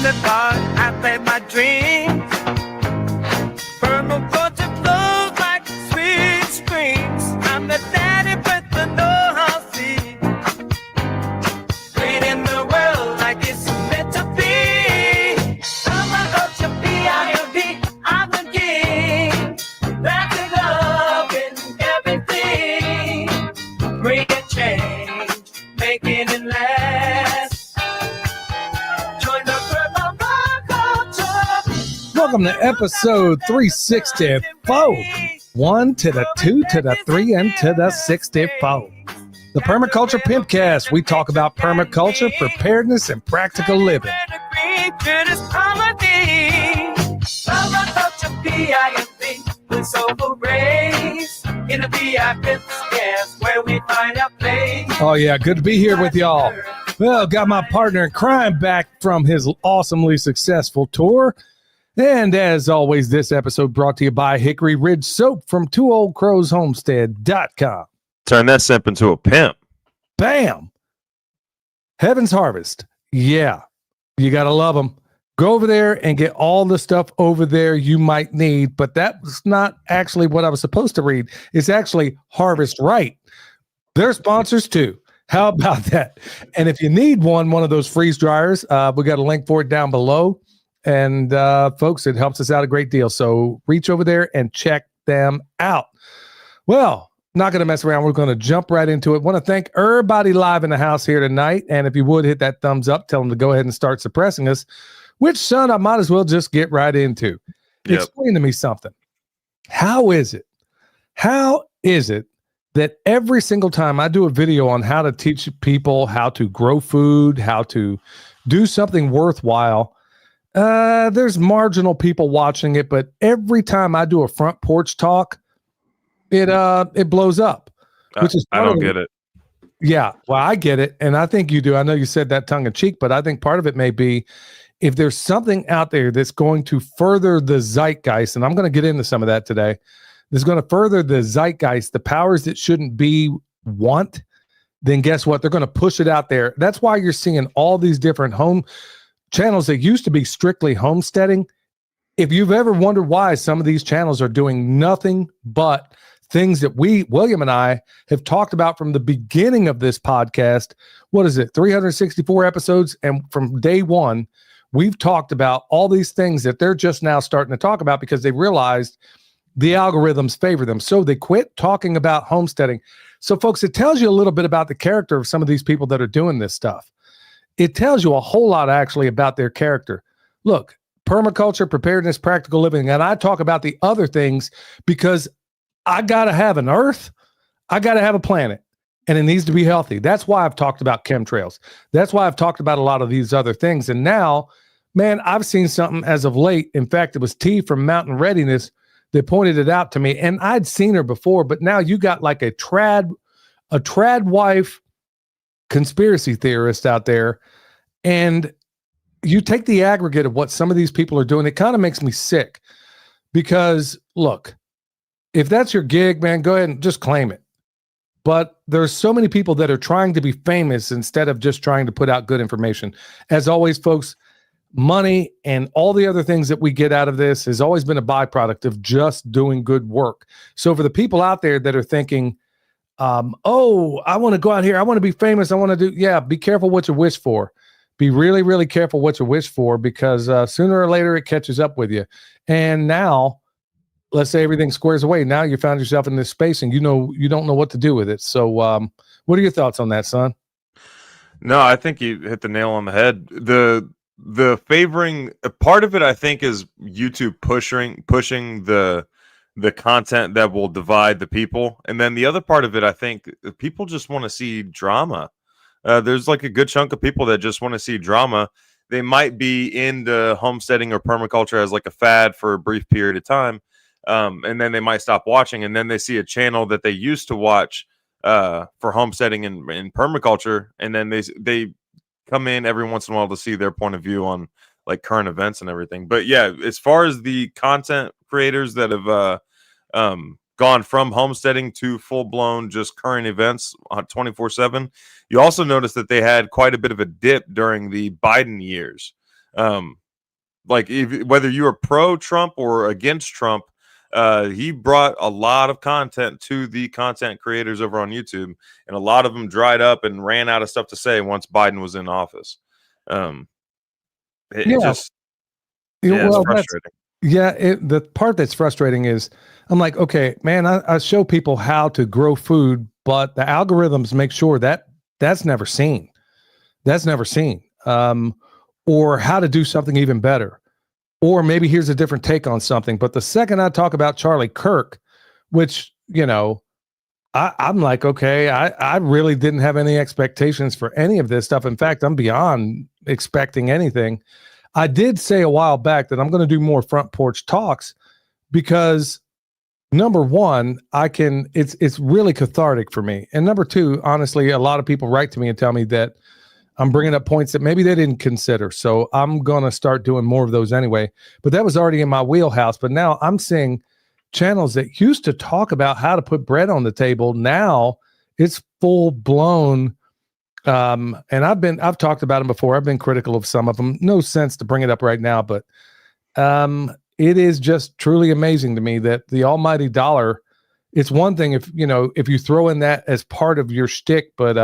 the dark, I play my dreams. Permaculture flows like sweet streams. I'm the daddy with the know-how seed. Creating the world like it's meant to be. Permaculture, P-I-M-P, I'm the king. That's it up in everything. Bring a change, making it last. Join the permaculture. Welcome to episode 364. 1 to the 2 to the 3 and to the 64. The Permaculture Pimpcast. We talk about permaculture, preparedness, and practical living. Permaculture, P-I-M-P, with soulful rays. In the VIP scans where we find our place. Oh, yeah. Good to be here with y'all. Well, got my partner in crime back from his awesomely successful tour. And as always, this episode brought to you by Hickory Ridge Soap from twooldcrowshomestead.com. Turn that simp into a pimp. Bam! Heaven's Harvest. Yeah, you got to love them. Go over there and get all the stuff over there you might need. But that was not actually what I was supposed to read. It's actually Harvest Right. They're sponsors too. How about that? And if you need one of those freeze dryers, we got a link for it down below. And folks, it helps us out a great deal. So reach over there and check them out. Well, not going to mess around. We're going to jump right into it. Want to thank everybody live in the house here tonight. And if you would hit that thumbs up, tell them to go ahead and start suppressing us, which, son, I might as well just get right into. Yep. Explain to me something. How is it that every single time I do a video on how to teach people how to grow food, how to do something worthwhile, there's marginal people watching it, but every time I do a front porch talk, it blows up. Which is I don't get it. Yeah, well, I get it, and I think you do. I know you said that tongue in cheek, but I think part of it may be if there's something out there that's going to further the zeitgeist, and I'm going to get into some of that today, that's going to further the zeitgeist, the powers that shouldn't be want, then guess what? They're going to push it out there. That's why you're seeing all these different home channels that used to be strictly homesteading. If you've ever wondered why some of these channels are doing nothing but things that William and I have talked about from the beginning of this podcast, what is it, 364 episodes? And from day one, we've talked about all these things that they're just now starting to talk about because they realized the algorithms favor them. So they quit talking about homesteading. So folks, it tells you a little bit about the character of some of these people that are doing this stuff. It tells you a whole lot actually about their character. Look, permaculture, preparedness, practical living, and I talk about the other things because I got to have an earth, I got to have a planet, and it needs to be healthy. That's why I've talked about chemtrails. That's why I've talked about a lot of these other things. And now, man, I've seen something as of late. In fact, it was T from Mountain Readiness that pointed it out to me, and I'd seen her before, but now you got like a trad wife conspiracy theorist out there, and you take the aggregate of what some of these people are doing, it kind of makes me sick because look, if that's your gig, man, go ahead and just claim it. But there's so many people that are trying to be famous instead of just trying to put out good information. As always, folks, money and all the other things that we get out of this has always been a byproduct of just doing good work. So for the people out there that are thinking, oh, I want to go out here, I want to be famous, I want to do, yeah, be careful what you wish for. Be really, really careful what you wish for because sooner or later it catches up with you. And now, let's say everything squares away. Now you found yourself in this space and you don't know what to do with it. So what are your thoughts on that, son? No, I think you hit the nail on the head. The favoring part of it, I think, is YouTube pushing the content that will divide the people. And then the other part of it, I think people just want to see drama. There's like a good chunk of people that just want to see drama. They might be into homesteading or permaculture as like a fad for a brief period of time. And then they might stop watching. And then they see a channel that they used to watch for homesteading and permaculture. And then they come in every once in a while to see their point of view on like current events and everything. But yeah, as far as the content creators that have gone from homesteading to full-blown just current events on 24/7, you also notice that they had quite a bit of a dip during the Biden years. Like whether you are pro Trump or against Trump, he brought a lot of content to the content creators over on YouTube, and a lot of them dried up and ran out of stuff to say once Biden was in office. It Yeah. just, Yeah, it's well, frustrating. the part that's frustrating is I'm like, okay, man, I show people how to grow food, but the algorithms make sure that that's never seen. That's never seen. Or how to do something even better. Or maybe here's a different take on something. But the second I talk about Charlie Kirk, which, I'm like, okay, I really didn't have any expectations for any of this stuff. In fact, I'm beyond expecting anything. I did say a while back that I'm going to do more front porch talks because number one, it's really cathartic for me. And number two, honestly, a lot of people write to me and tell me that I'm bringing up points that maybe they didn't consider. So I'm going to start doing more of those anyway. But that was already in my wheelhouse. But now I'm seeing channels that used to talk about how to put bread on the table. Now it's full blown. And I've talked about them before. I've been critical of some of them. No sense to bring it up right now, but it is just truly amazing to me that the almighty dollar, it's one thing if you throw in that as part of your shtick, but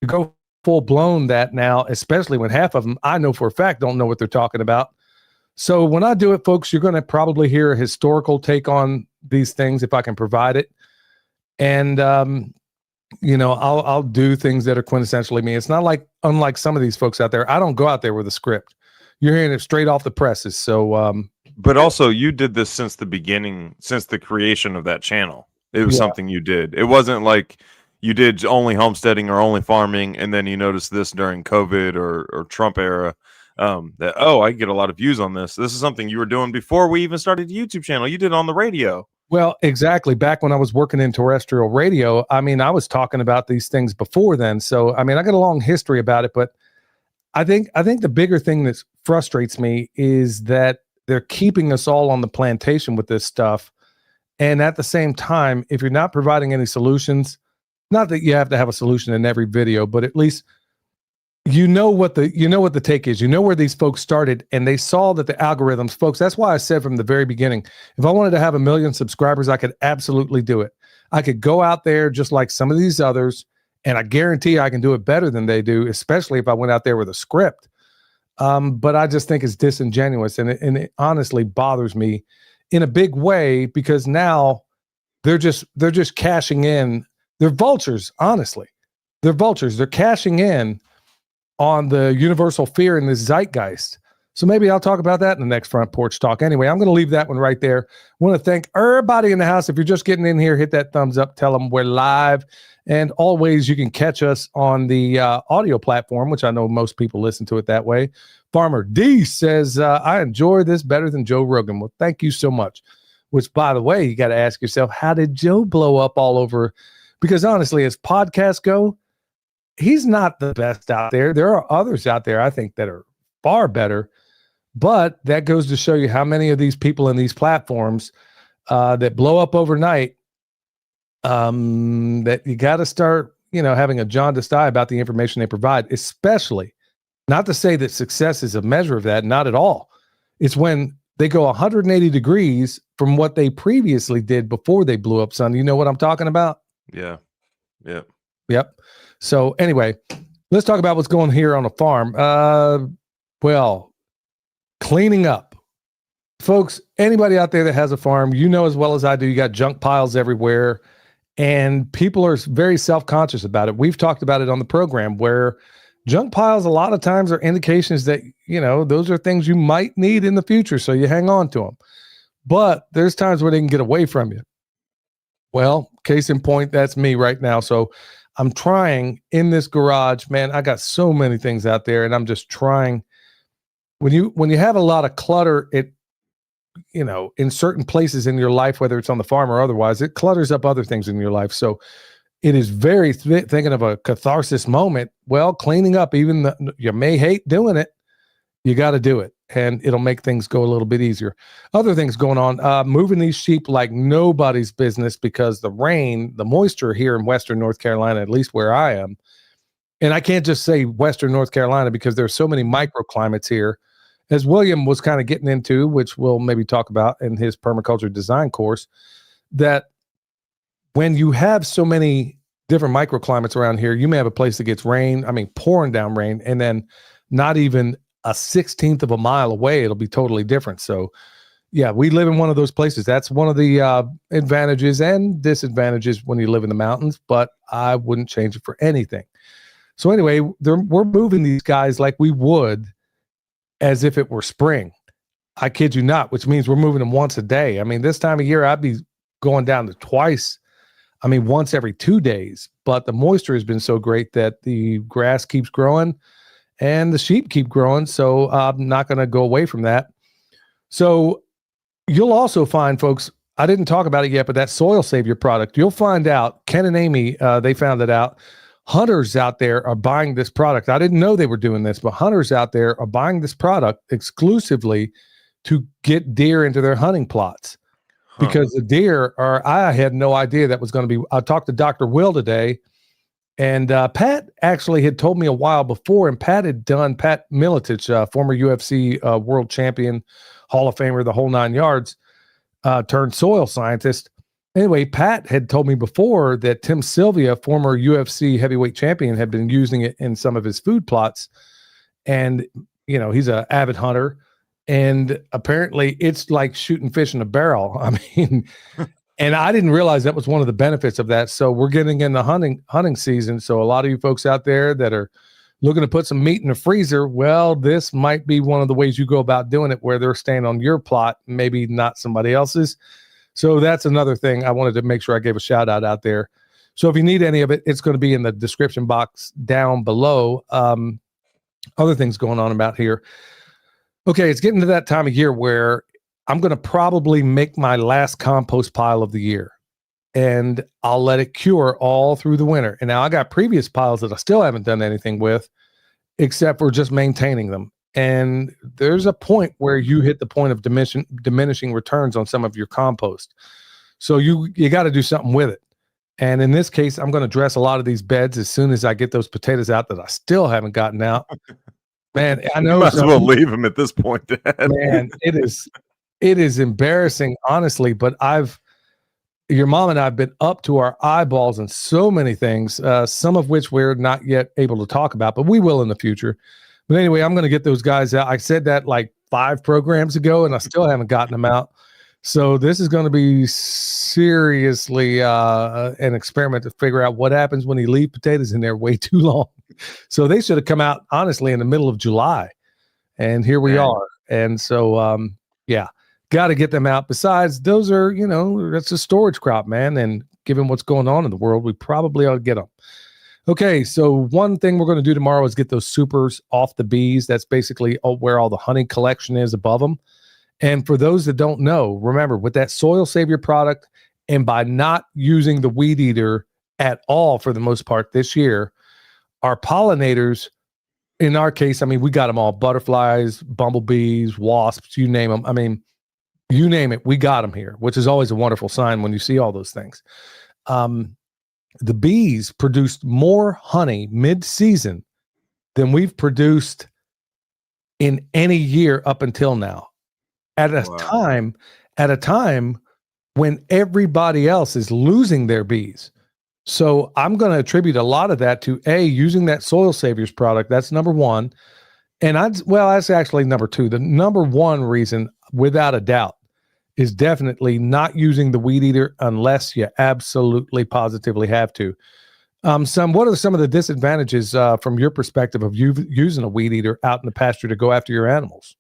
you go full blown that now, especially when half of them I know for a fact don't know what they're talking about. So when I do it, folks, you're going to probably hear a historical take on these things if I can provide it. And I'll do things that are quintessentially me. It's not like, unlike some of these folks out there, I don't go out there with a script. You're hearing it straight off the presses. So, but also you did this since the beginning, since the creation of that channel. It was something you did. It wasn't like you did only homesteading or only farming, and then you noticed this during COVID or Trump era. That, I get a lot of views on this. This is something you were doing before we even started the YouTube channel. You did it on the radio. Well, exactly. Back when I was working in terrestrial radio, I mean, I was talking about these things before then. So, I mean, I got a long history about it, but I think the bigger thing that frustrates me is that they're keeping us all on the plantation with this stuff. And at the same time, if you're not providing any solutions, not that you have to have a solution in every video, but at least what the take is. You know where these folks started, and they saw that the algorithms, folks, that's why I said from the very beginning, if I wanted to have 1 million subscribers, I could absolutely do it. I could go out there just like some of these others, and I guarantee I can do it better than they do, especially if I went out there with a script. But I just think it's disingenuous, and it honestly bothers me in a big way, because now they're just cashing in. They're vultures, honestly. They're vultures. They're cashing in on the universal fear in this zeitgeist. So maybe I'll talk about that in the next front porch talk. Anyway, I'm going to leave that one right there. I want to thank everybody in the house. If you're just getting in here, hit that thumbs up. Tell them we're live. And always, you can catch us on the audio platform, which I know most people listen to it that way. Farmer D says, I enjoy this better than Joe Rogan. Well, thank you so much. Which, by the way, you got to ask yourself, how did Joe blow up all over? Because honestly, as podcasts go, he's not the best out there. There are others out there, I think, that are far better. But that goes to show you how many of these people in these platforms that blow up overnight, that you got to start, having a jaundiced eye about the information they provide, especially, not to say that success is a measure of that, not at all. It's when they go 180 degrees from what they previously did before they blew up, son. You know what I'm talking about? Yeah. Yep. So anyway, let's talk about what's going here on a farm. Well, cleaning up. Folks, anybody out there that has a farm, as well as I do, you got junk piles everywhere, and people are very self-conscious about it. We've talked about it on the program, where junk piles a lot of times are indications that, those are things you might need in the future, so you hang on to them. But there's times where they can get away from you. Well, case in point, that's me right now. So I'm trying in this garage, man. I got so many things out there, and I'm just trying. When you have a lot of clutter, it, in certain places in your life, whether it's on the farm or otherwise, it clutters up other things in your life. So it is very thinking of a catharsis moment. Well, cleaning up, even you may hate doing it, you got to do it, and it'll make things go a little bit easier. Other things going on, moving these sheep like nobody's business, because the rain, the moisture here in Western North Carolina, at least where I am, and I can't just say Western North Carolina because there's so many microclimates here. as William was kind of getting into, which we'll maybe talk about in his permaculture design course, that when you have so many different microclimates around here, you may have a place that gets rain, pouring down rain, and then not even a 16th of a mile away, it'll be totally different. So yeah, we live in one of those places. That's one of the advantages and disadvantages when you live in the mountains, but I wouldn't change it for anything. So anyway, we're moving these guys like we would as if it were spring. I kid you not, which means we're moving them once a day. This time of year, I'd be going down to twice. Once every 2 days, but the moisture has been so great that the grass keeps growing and the sheep keep growing. So I'm not going to go away from that. So you'll also find, folks, I didn't talk about it yet, but that Soil Savior product, you'll find out, Ken and Amy, they found it out. Hunters out there are buying this product. I didn't know they were doing this, but hunters out there are buying this product exclusively to get deer into their hunting plots. Because the deer I had no idea that was going to be. I talked to Dr. Will today, and Pat actually had told me a while before, and Pat Miletich, former UFC world champion, Hall of Famer, the whole 9 yards, turned soil scientist. Anyway, Pat had told me before that Tim Sylvia, former UFC heavyweight champion, had been using it in some of his food plots. And, he's an avid hunter. And apparently it's like shooting fish in a barrel. And I didn't realize that was one of the benefits of that. So we're getting in the hunting season. So a lot of you folks out there that are looking to put some meat in the freezer, well, this might be one of the ways you go about doing it, where they're staying on your plot, maybe not somebody else's. So that's another thing I wanted to make sure I gave a shout out there. So if you need any of it, it's going to be in the description box down below. Other things going on about here. Okay, it's getting to that time of year where I'm going to probably make my last compost pile of the year, and I'll let it cure all through the winter. And now I got previous piles that I still haven't done anything with, except for just maintaining them. And there's a point where you hit the point of diminishing returns on some of your compost. So you got to do something with it. And in this case, I'm going to dress a lot of these beds as soon as I get those potatoes out that I still haven't gotten out. Man, I know. You might as well leave them at this point, Dad. Man, it is embarrassing, honestly. But your mom and I have been up to our eyeballs in so many things, some of which we're not yet able to talk about, but we will in the future. But anyway, I'm going to get those guys out. I said that like 5 programs ago, and I still haven't gotten them out. So this is going to be seriously an experiment to figure out what happens when you leave potatoes in there way too long. So they should have come out, honestly, in the middle of July. And here we are. And so, got to get them out. Besides, those are, that's a storage crop, man. And given what's going on in the world, we probably ought to get them. Okay, so one thing we're going to do tomorrow is get those supers off the bees. That's basically where all the honey collection is above them. And for those that don't know, remember, with that Soil Savior product, and by not using the weed eater at all for the most part this year, our pollinators, in our case, we got them all: butterflies, bumblebees, wasps, you name them. You name it, we got them here, which is always a wonderful sign when you see all those things. The bees produced more honey mid-season than we've produced in any year up until now. At a time when everybody else is losing their bees. So I'm going to attribute a lot of that to using that Soil Saviors product. That's number one. And that's actually number two. The number one reason, without a doubt, is definitely not using the weed eater unless you absolutely positively have to. What are some of the disadvantages from your perspective of you using a weed eater out in the pasture to go after your animals?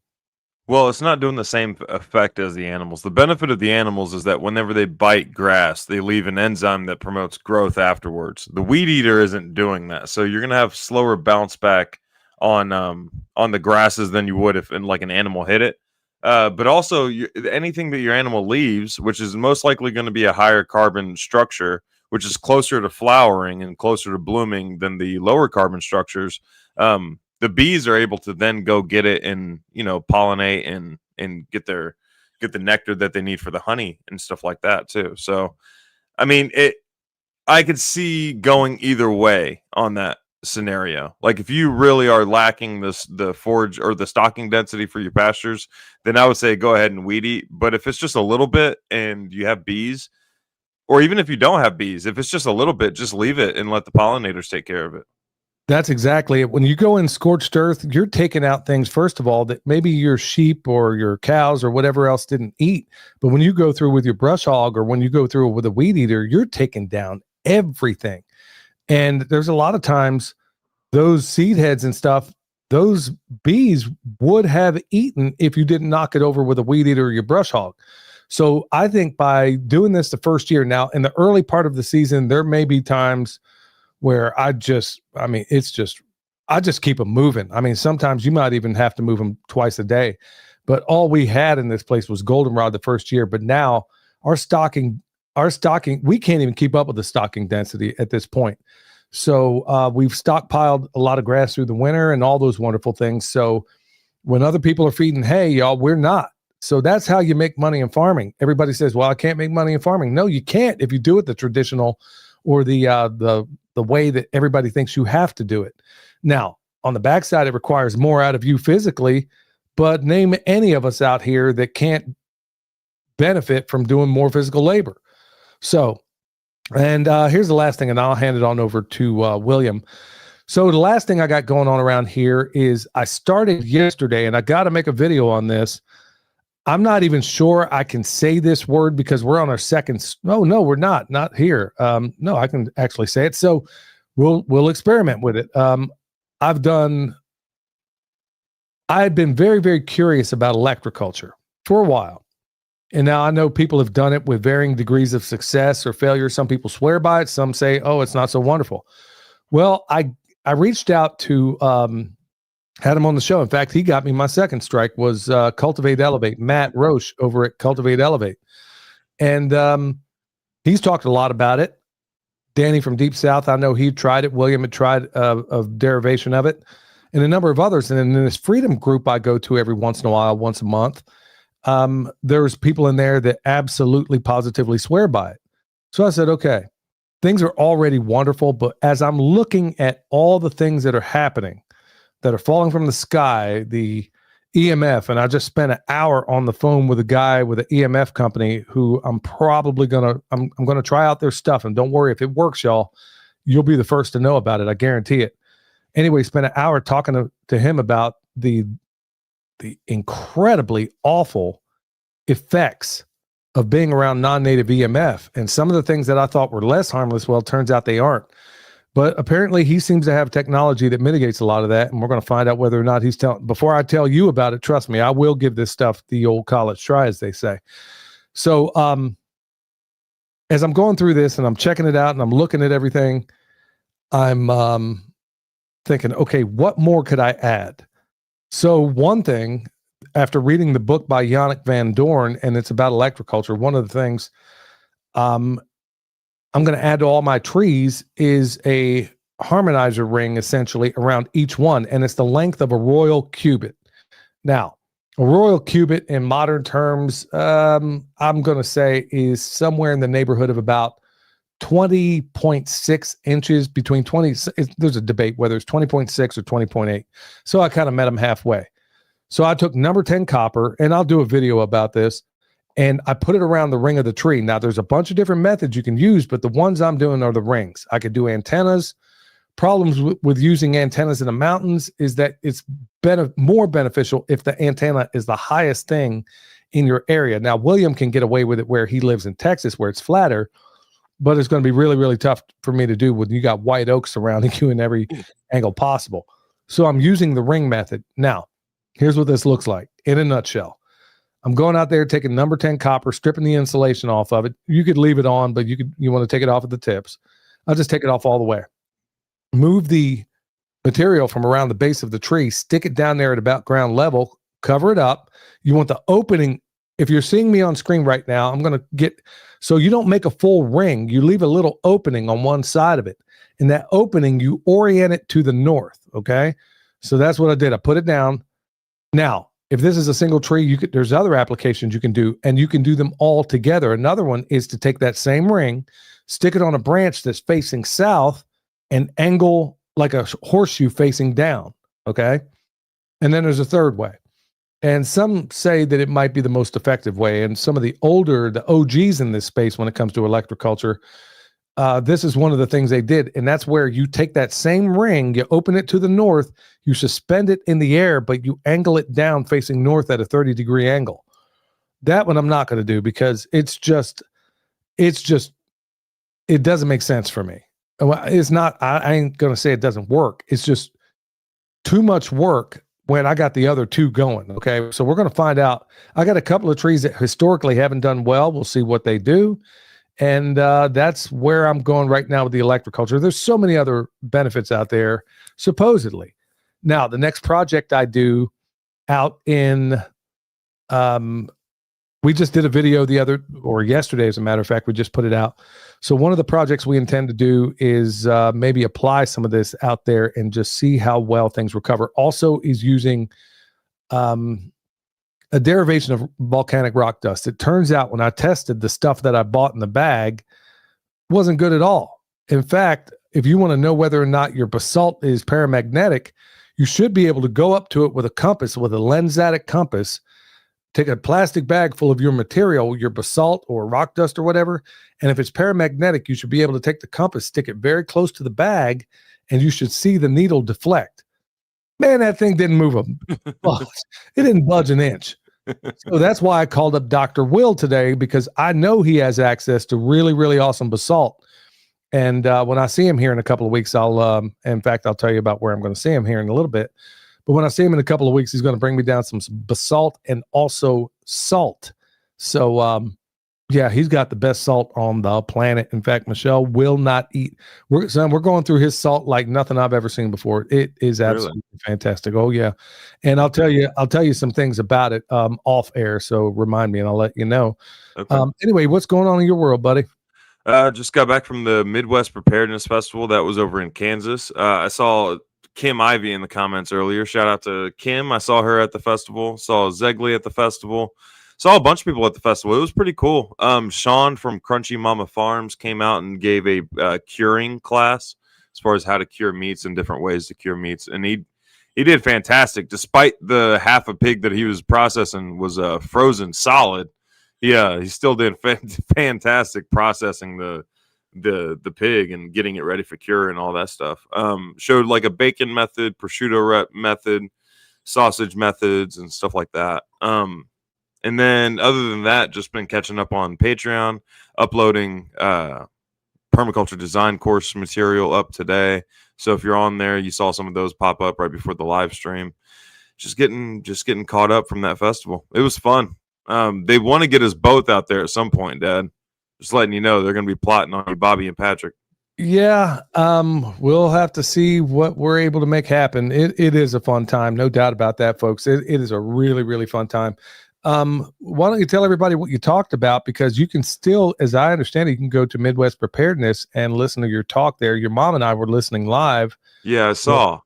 Well, it's not doing the same effect as the animals. The benefit of the animals is that whenever they bite grass, they leave an enzyme that promotes growth afterwards. The weed eater isn't doing that, so you're going to have slower bounce back on the grasses than you would if like an animal hit it. But also, anything that your animal leaves, which is most likely going to be a higher carbon structure, which is closer to flowering and closer to blooming than the lower carbon structures, the bees are able to then go get it and pollinate and get the nectar that they need for the honey and stuff like that too. So I could see going either way on that. scenario. Like if you really are lacking the forage or the stocking density for your pastures, then I would say go ahead and weed eat. But if it's just a little bit and you have bees, or even if you don't have bees, if it's just a little bit, just leave it and let the pollinators take care of it. That's exactly it. When you go in scorched earth, you're taking out things, first of all, that maybe your sheep or your cows or whatever else didn't eat. But when you go through with your brush hog or when you go through with a weed eater, you're taking down everything. And there's a lot of times those seed heads and stuff, those bees would have eaten if you didn't knock it over with a weed eater or your brush hog. So I think by doing this the first year, now in the early part of the season, there may be times where I just keep them moving. I mean, sometimes you might even have to move them twice a day, but all we had in this place was goldenrod the first year. But now our stocking, we can't even keep up with the stocking density at this point. So we've stockpiled a lot of grass through the winter and all those wonderful things. So when other people are feeding hay, y'all, we're not. So that's how you make money in farming. Everybody says, well, I can't make money in farming. No, you can't if you do it the traditional or the way that everybody thinks you have to do it. Now, on the backside, it requires more out of you physically, but name any of us out here that can't benefit from doing more physical labor. So, and here's the last thing, and I'll hand it on over to William. So the last thing I got going on around here is I started yesterday, and I got to make a video on this. I'm not even sure I can say this word because we're on our second. Oh, no, we're not here. No, I can actually say it. So we'll experiment with it. I've been very, very curious about electriculture for a while. And now I know people have done it with varying degrees of success or failure. Some people swear by it. Some say, oh, it's not so wonderful. Well, I reached out to, had him on the show. In fact, he got me my second strike was Cultivate Elevate, Matt Roche over at Cultivate Elevate. And he's talked a lot about it. Danny from Deep South, I know he tried it. William had tried a derivation of it and a number of others. And in this freedom group I go to every once in a while, once a month, there's people in there that absolutely positively swear by it. So I said, okay, things are already wonderful. But as I'm looking at all the things that are happening, that are falling from the sky, the EMF, and I just spent an hour on the phone with a guy with an EMF company who I'm probably gonna try out their stuff. And don't worry, if it works, y'all, you'll be the first to know about it. I guarantee it. Anyway, spent an hour talking to him about the incredibly awful effects of being around non-native EMF. And some of the things that I thought were less harmless, well, it turns out they aren't. But apparently he seems to have technology that mitigates a lot of that. And we're going to find out whether or not he's telling. Before I tell you about it, trust me, I will give this stuff the old college try, as they say. So as I'm going through this and I'm checking it out and I'm looking at everything, I'm thinking, okay, what more could I add? So one thing, after reading the book by Yannick Van Doorn, and it's about electriculture, one of the things I'm going to add to all my trees is a harmonizer ring essentially around each one. And it's the length of a royal cubit. Now, a royal cubit in modern terms, I'm going to say is somewhere in the neighborhood of about 20.6 inches between 20. There's a debate whether it's 20.6 or 20.8. So I kind of met them halfway. So I took number 10 copper, and I'll do a video about this. And I put it around the ring of the tree. Now, there's a bunch of different methods you can use, but the ones I'm doing are the rings. I could do antennas. Problems with using antennas in the mountains is that it's more beneficial if the antenna is the highest thing in your area. Now, William can get away with it where he lives in Texas, where it's flatter, but it's going to be really, really tough for me to do when you got white oaks surrounding you in every angle possible. So I'm using the ring method. Now, here's what this looks like in a nutshell. I'm going out there, taking number 10 copper, stripping the insulation off of it. You could leave it on, but you want to take it off at the tips. I'll just take it off all the way. Move the material from around the base of the tree, stick it down there at about ground level, cover it up. You want the opening. If you're seeing me on screen right now, I'm going to get, so you don't make a full ring. You leave a little opening on one side of it. And that opening, you orient it to the north. Okay. So that's what I did. I put it down. Now, if this is a single tree, there's other applications you can do, and you can do them all together. Another one is to take that same ring, stick it on a branch that's facing south, and angle like a horseshoe facing down. Okay. And then there's a third way. And some say that it might be the most effective way. And some of the OGs in this space, when it comes to electriculture, this is one of the things they did. And that's where you take that same ring, you open it to the north, you suspend it in the air, but you angle it down facing north at a 30-degree angle. That one I'm not going to do because it doesn't make sense for me. It's not, I ain't going to say it doesn't work. It's just too much work when I got the other two going. Okay. So we're going to find out. I got a couple of trees that historically haven't done well. We'll see what they do. And that's where I'm going right now with the electriculture. There's so many other benefits out there, supposedly. Now, the next project I do out in, we just did a video yesterday, as a matter of fact, we just put it out. So one of the projects we intend to do is maybe apply some of this out there and just see how well things recover. Also is using a derivation of volcanic rock dust. It turns out when I tested, the stuff that I bought in the bag wasn't good at all. In fact, if you want to know whether or not your basalt is paramagnetic, you should be able to go up to it with a compass, with a lensatic compass, take a plastic bag full of your material, your basalt or rock dust or whatever. And if it's paramagnetic, you should be able to take the compass, stick it very close to the bag, and you should see the needle deflect. Man, that thing didn't move it didn't budge an inch. So that's why I called up Dr. Will today, because I know he has access to really, really awesome basalt. And when I see him here in a couple of weeks, I'll tell you about where I'm going to see him here in a little bit. But when I see him in a couple of weeks, he's going to bring me down some basalt and also salt. So, he's got the best salt on the planet. In fact, Michelle will not eat. We're going through his salt like nothing I've ever seen before. It is absolutely fantastic. Oh yeah. And I'll tell you some things about it off air. So remind me and I'll let you know. Okay. Anyway, what's going on in your world, buddy? Just got back from the Midwest Preparedness Festival that was over in Kansas. I saw Kim Ivy in the comments earlier. Shout out to Kim. I saw her at the festival. Saw Zegli at the festival. Saw a bunch of people at the festival. It was pretty cool. Sean from Crunchy Mama Farms came out and gave a curing class as far as how to cure meats and different ways to cure meats. And he did fantastic. Despite the half a pig that he was processing was frozen solid. Yeah, he still did fantastic processing the pig and getting it ready for cure and all that stuff. Showed like a bacon method, prosciutto method, sausage methods, and stuff like that. And then other than that, just been catching up on Patreon, uploading permaculture design course material up today. So if you're on there, you saw some of those pop up right before the live stream. Just getting caught up from that festival. It was fun. They want to get us both out there at some point, Dad. Just letting you know, they're going to be plotting on you, Bobby and Patrick. Yeah, we'll have to see what we're able to make happen. It is a fun time, no doubt about that, folks. It is a really, really fun time. Why don't you tell everybody what you talked about? Because you can still, as I understand it, you can go to Midwest Preparedness and listen to your talk there. Your mom and I were listening live. Yeah, I saw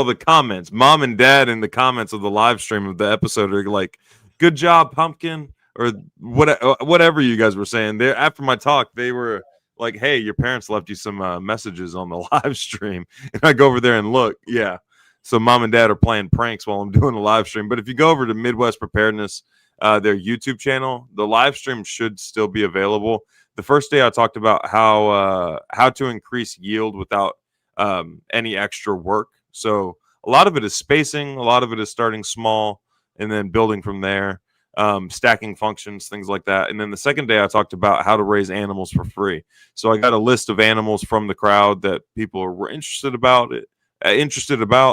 the comments. Mom and Dad in the comments of the live stream of the episode are like, "Good job, Pumpkin," or whatever you guys were saying. There after my talk, they were like, "Hey, your parents left you some messages on the live stream," and I go over there and look. Yeah. So mom and dad are playing pranks while I'm doing a live stream. But if you go over to Midwest Preparedness, their YouTube channel, the live stream should still be available. The first day I talked about how to increase yield without any extra work. So a lot of it is spacing. A lot of it is starting small and then building from there, stacking functions, things like that. And then the second day I talked about how to raise animals for free. So I got a list of animals from the crowd that people were interested about,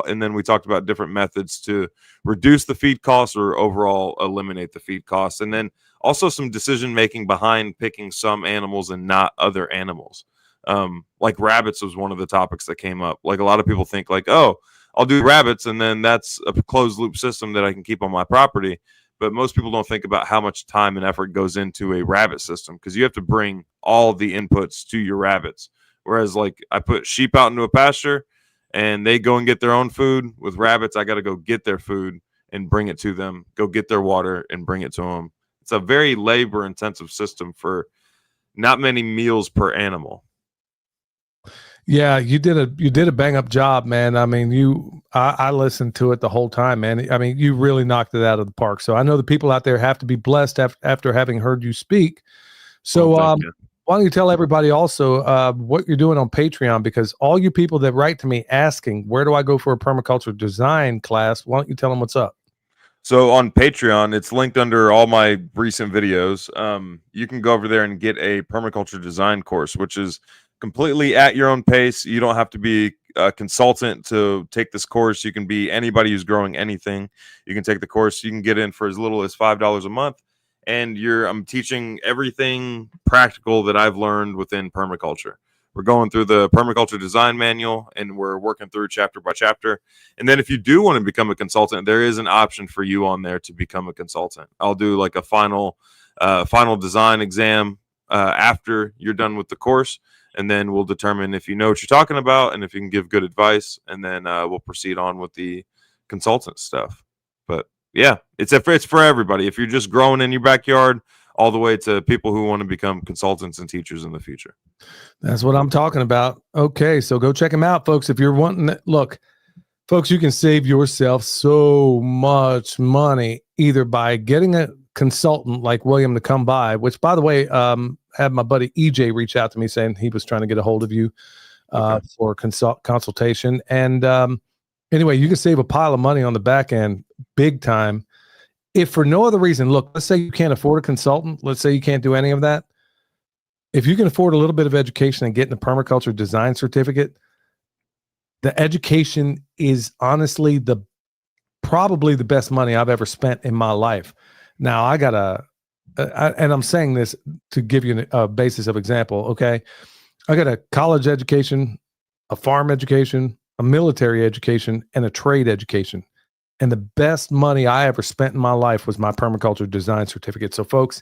and then we talked about different methods to reduce the feed costs or overall eliminate the feed costs, and then also some decision making behind picking some animals and not other animals. Like rabbits was one of the topics that came up. Like a lot of people think like, oh, I'll do rabbits and then that's a closed loop system that I can keep on my property. But most people don't think about how much time and effort goes into a rabbit system, because you have to bring all the inputs to your rabbits. Whereas like I put sheep out into a pasture and they go and get their own food. With rabbits, I got to go get their food and bring it to them, go get their water and bring it to them. It's a very labor-intensive system for not many meals per animal. Yeah, you did a bang up job, man. I mean, I listened to it the whole time, man. I mean, you really knocked it out of the park. So I know the people out there have to be blessed after having heard you speak. So, Well, thank you. why don't you tell everybody also what you're doing on Patreon? Because all you people that write to me asking, where do I go for a permaculture design class? Why don't you tell them what's up? So on Patreon, it's linked under all my recent videos. You can go over there and get a permaculture design course, which is completely at your own pace. You don't have to be a consultant to take this course. You can be anybody who's growing anything. You can take the course. You can get in for as little as $5 a month, and I'm teaching everything practical that I've learned within permaculture. We're going through the permaculture design manual, and we're working through chapter by chapter. And then if you do want to become a consultant, there is an option for you on there to become a consultant. I'll do like a final design exam after you're done with the course, and then we'll determine if you know what you're talking about and if you can give good advice, and then we'll proceed on with the consultant stuff. But yeah, it's for everybody. If you're just growing in your backyard, all the way to people who want to become consultants and teachers in the future. That's what I'm talking about. Okay, so go check them out, folks. If you're wanting to, look, folks, you can save yourself so much money either by getting a consultant like William to come by, which, by the way, had my buddy EJ reach out to me saying he was trying to get a hold of you for consultation. And anyway, you can save a pile of money on the back end, big time. If for no other reason, look, let's say you can't afford a consultant. Let's say you can't do any of that. If you can afford a little bit of education and getting a permaculture design certificate, the education is honestly probably the best money I've ever spent in my life. Now and I'm saying this to give you a basis of example. Okay. I got a college education, a farm education, a military education, and a trade education. And the best money I ever spent in my life was my permaculture design certificate. So folks,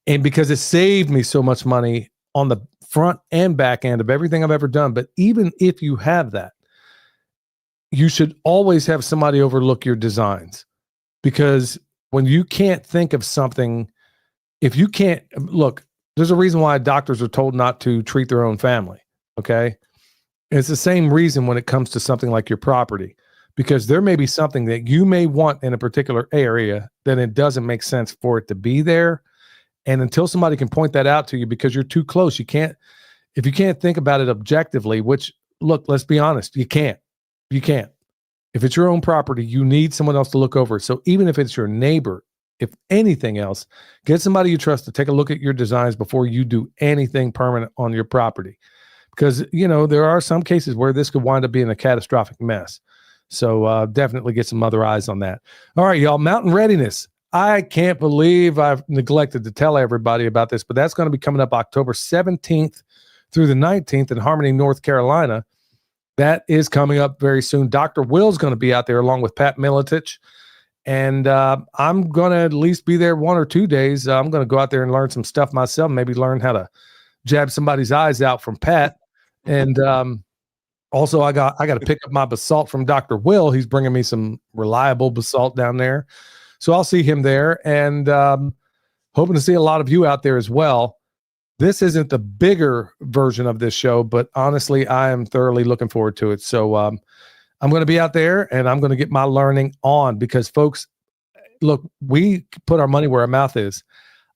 and because it saved me so much money on the front and back end of everything I've ever done. But even if you have that, you should always have somebody overlook your designs, because when you can't think of something, if you can't look, there's a reason why doctors are told not to treat their own family. Okay. And it's the same reason when it comes to something like your property, because there may be something that you may want in a particular area that it doesn't make sense for it to be there. And until somebody can point that out to you, because you're too close, if you can't think about it objectively, which, look, let's be honest, you can't. If it's your own property, you need someone else to look over it. So even if it's your neighbor, if anything else, get somebody you trust to take a look at your designs before you do anything permanent on your property. Because, there are some cases where this could wind up being a catastrophic mess. So definitely get some other eyes on that. All right, y'all, mountain readiness. I can't believe I've neglected to tell everybody about this, but that's going to be coming up October 17th through the 19th in Harmony, North Carolina. That is coming up very soon. Dr. Will's going to be out there along with Pat Militich. And I'm going to at least be there 1 or 2 days. I'm going to go out there and learn some stuff myself, maybe learn how to jab somebody's eyes out from Pat. And also, I got to pick up my basalt from Dr. Will. He's bringing me some reliable basalt down there. So I'll see him there, and hoping to see a lot of you out there as well. This isn't the bigger version of this show, but honestly, I am thoroughly looking forward to it. So I'm going to be out there, and I'm going to get my learning on, because, folks, look, we put our money where our mouth is.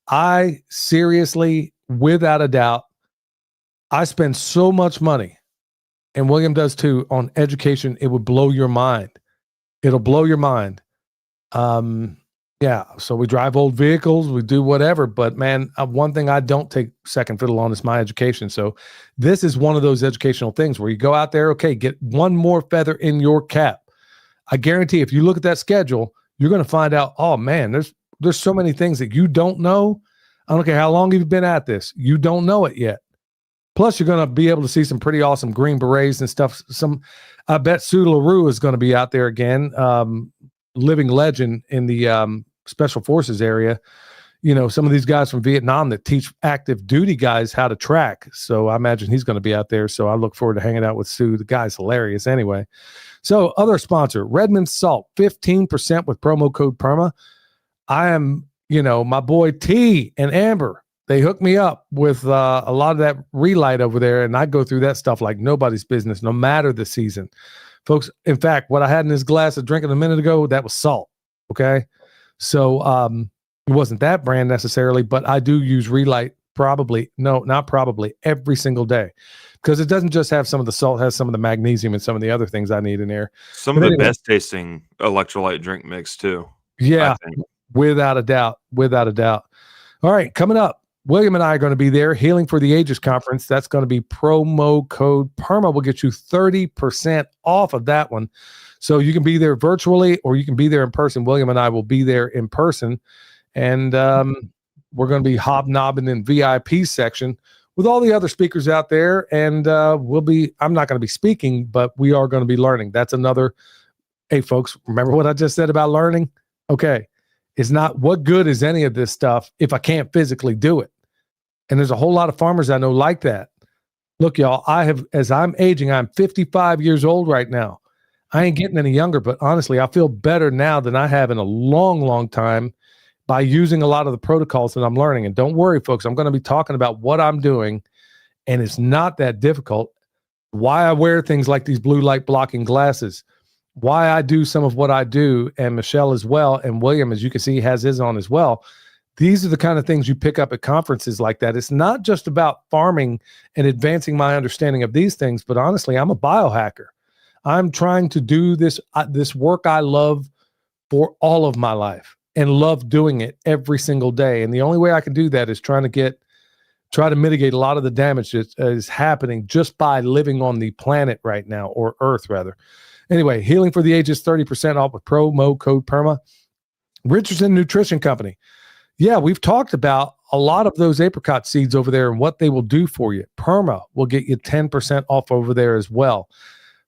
I seriously, without a doubt, I spend so much money, and William does too, on education. It would blow your mind. It'll blow your mind. Yeah, so we drive old vehicles, we do whatever, but man, one thing I don't take second fiddle on is my education. So this is one of those educational things where you go out there, okay, get one more feather in your cap. I guarantee if you look at that schedule, you're going to find out, oh man, there's so many things that you don't know. I don't care how long you've been at this, you don't know it yet. Plus, you're going to be able to see some pretty awesome Green Berets and stuff. I bet Sue LaRue is going to be out there again. Living legend in the Special Forces area. Some of these guys from Vietnam that teach active duty guys how to track. So I imagine he's going to be out there. So I look forward to hanging out with Sue. The guy's hilarious anyway. So other sponsor, Redmond Salt, 15% with promo code PERMA. I am, my boy T and Amber, They hook me up with a lot of that relight over there, and I go through that stuff like nobody's business, no matter the season. Folks, in fact, what I had in this glass of drinking a minute ago, that was salt. Okay. So it wasn't that brand necessarily, but I do use relight not probably, every single day. Because it doesn't just have some of the salt, it has some of the magnesium and some of the other things I need in there. Some of the best tasting electrolyte drink mix too. Yeah, without a doubt. Without a doubt. All right, coming up, William and I are going to be there, Healing for the Ages conference. That's going to be promo code PERMA. Will get you 30% off of that one. So you can be there virtually or you can be there in person. William and I will be there in person. And we're going to be hobnobbing in VIP section with all the other speakers out there. And I'm not going to be speaking, but we are going to be learning. That's another, hey folks, remember what I just said about learning? Okay. It's not what good is any of this stuff if I can't physically do it. And there's a whole lot of farmers I know like that. Look, y'all, as I'm aging, I'm 55 years old right now. I ain't getting any younger, but honestly, I feel better now than I have in a long, long time by using a lot of the protocols that I'm learning. And don't worry, folks, I'm going to be talking about what I'm doing, and it's not that difficult. Why I wear things like these blue light blocking glasses, why I do some of what I do, and Michelle as well, and William, as you can see, has his on as well. These are the kind of things you pick up at conferences like that. It's not just about farming and advancing my understanding of these things, but honestly, I'm a biohacker. I'm trying to do this work I love for all of my life and love doing it every single day. And the only way I can do that is try to mitigate a lot of the damage that is happening just by living on the planet right now, or Earth rather. Anyway, Healing for the Ages, 30% off with promo code PERMA. Richardson Nutrition Company. Yeah, we've talked about a lot of those apricot seeds over there and what they will do for you. PERMA will get you 10% off over there as well.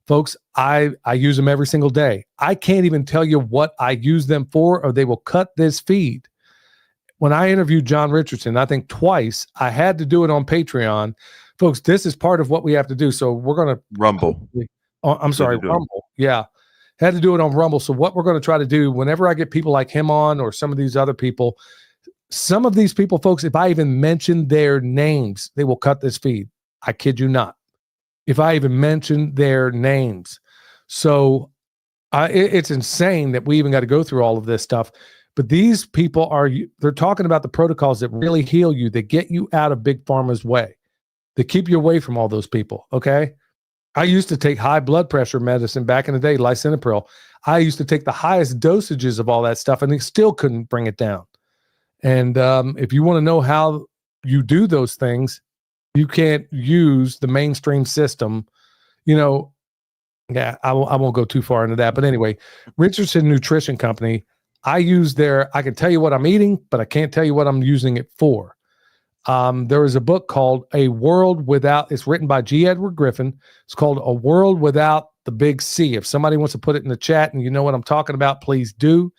Folks, I use them every single day. I can't even tell you what I use them for, or they will cut this feed. When I interviewed John Richardson, I think twice, I had to do it on Patreon. Folks, this is part of what we have to do. So we're going to Rumble. Rumble. Yeah. Had to do it on Rumble. So what we're going to try to do, whenever I get people like him on, or some of these other people, some of these people, folks, if I even mention their names, they will cut this feed. I kid you not. If I even mention their names. So it's insane that we even got to go through all of this stuff. But these people they're talking about the protocols that really heal you, that get you out of Big Pharma's way, that keep you away from all those people. Okay. I used to take high blood pressure medicine back in the day, lisinopril. I used to take the highest dosages of all that stuff, and it still couldn't bring it down. And if you want to know how you do those things, you can't use the mainstream system. Yeah, I won't go too far into that. But anyway, Richardson Nutrition Company, I can tell you what I'm eating, but I can't tell you what I'm using it for. There is a book called it's written by G. Edward Griffin. It's called A World Without the Big C. If somebody wants to put it in the chat and you know what I'm talking about, please do.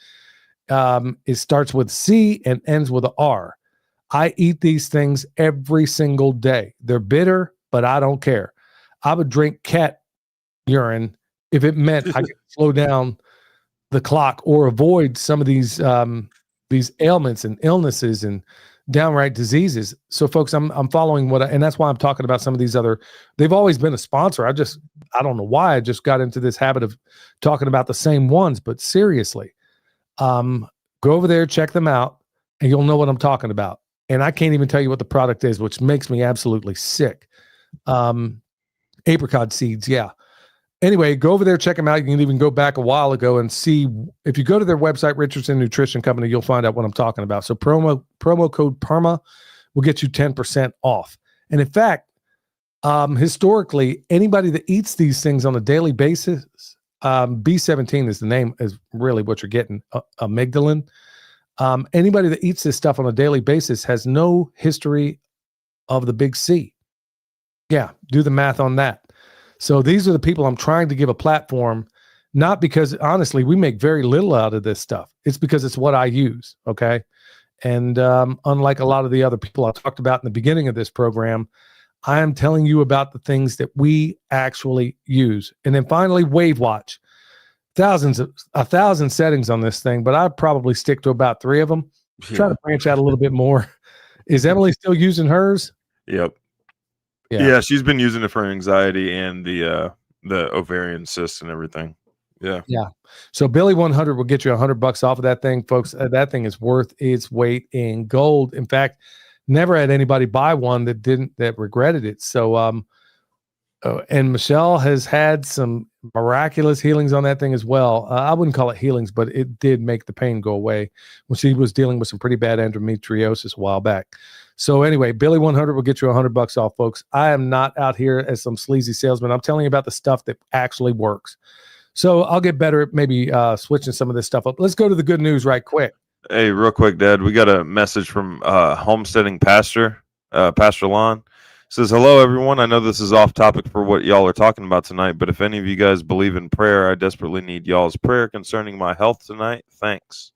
It starts with C and ends with a R. I eat these things every single day. They're bitter, but I don't care. I would drink cat urine if it meant I could slow down the clock or avoid some of these ailments and illnesses and downright diseases. So folks, I'm following and that's why I'm talking about some of these they've always been a sponsor. I don't know why I just got into this habit of talking about the same ones, but seriously, go over there, check them out, and you'll know what I'm talking about. And I can't even tell you what the product is, which makes me absolutely sick. Apricot seeds. Yeah. Anyway, go over there, check them out. You can even go back a while ago and see. If you go to their website, Richardson Nutrition Company, you'll find out what I'm talking about. So promo code PERMA will get you 10% off. And in fact, historically, anybody that eats these things on a daily basis, B17 is the name, is really what you're getting, amygdalin. Anybody that eats this stuff on a daily basis has no history of the big C. Yeah, do the math on that. So these are the people I'm trying to give a platform, not because, honestly, we make very little out of this stuff. It's because it's what I use, okay? And unlike a lot of the other people I talked about in the beginning of this program, I am telling you about the things that we actually use. And then finally, Wave Watch. 1,000 settings on this thing, but I probably stick to about 3 of them. Try to branch out a little bit more. Is Emily still using hers? Yep. Yeah. Yeah, she's been using it for anxiety and the ovarian cysts and everything. Yeah. Yeah. So Billy 100 will get you $100 off of that thing, folks. That thing is worth its weight in gold. In fact, never had anybody buy one that regretted it. So, and Michelle has had some miraculous healings on that thing as well. I wouldn't call it healings, but it did make the pain go away when she was dealing with some pretty bad endometriosis a while back. So anyway, Billy 100 will get you $100 off, folks. I am not out here as some sleazy salesman. I'm telling you about the stuff that actually works. So I'll get better at maybe switching some of this stuff up. Let's go to the good news right quick. Hey, real quick, Dad, we got a message from homesteading pastor, Pastor Lon. Says, hello, everyone. I know this is off topic for what y'all are talking about tonight, but if any of you guys believe in prayer, I desperately need y'all's prayer concerning my health tonight. Thanks.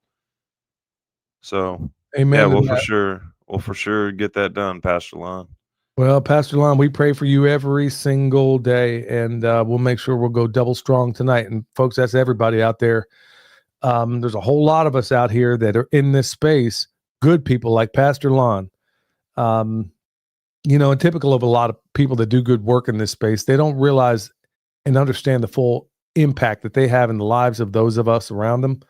So, Amen. yeah, we'll for sure get that done, Pastor Lon. Well, Pastor Lon, we pray for you every single day, and we'll make sure we'll go double strong tonight. And folks, that's everybody out there. There's a whole lot of us out here that are in this space, good people like Pastor Lon. And typical of a lot of people that do good work in this space, they don't realize and understand the full impact that they have in the lives of those of us around them.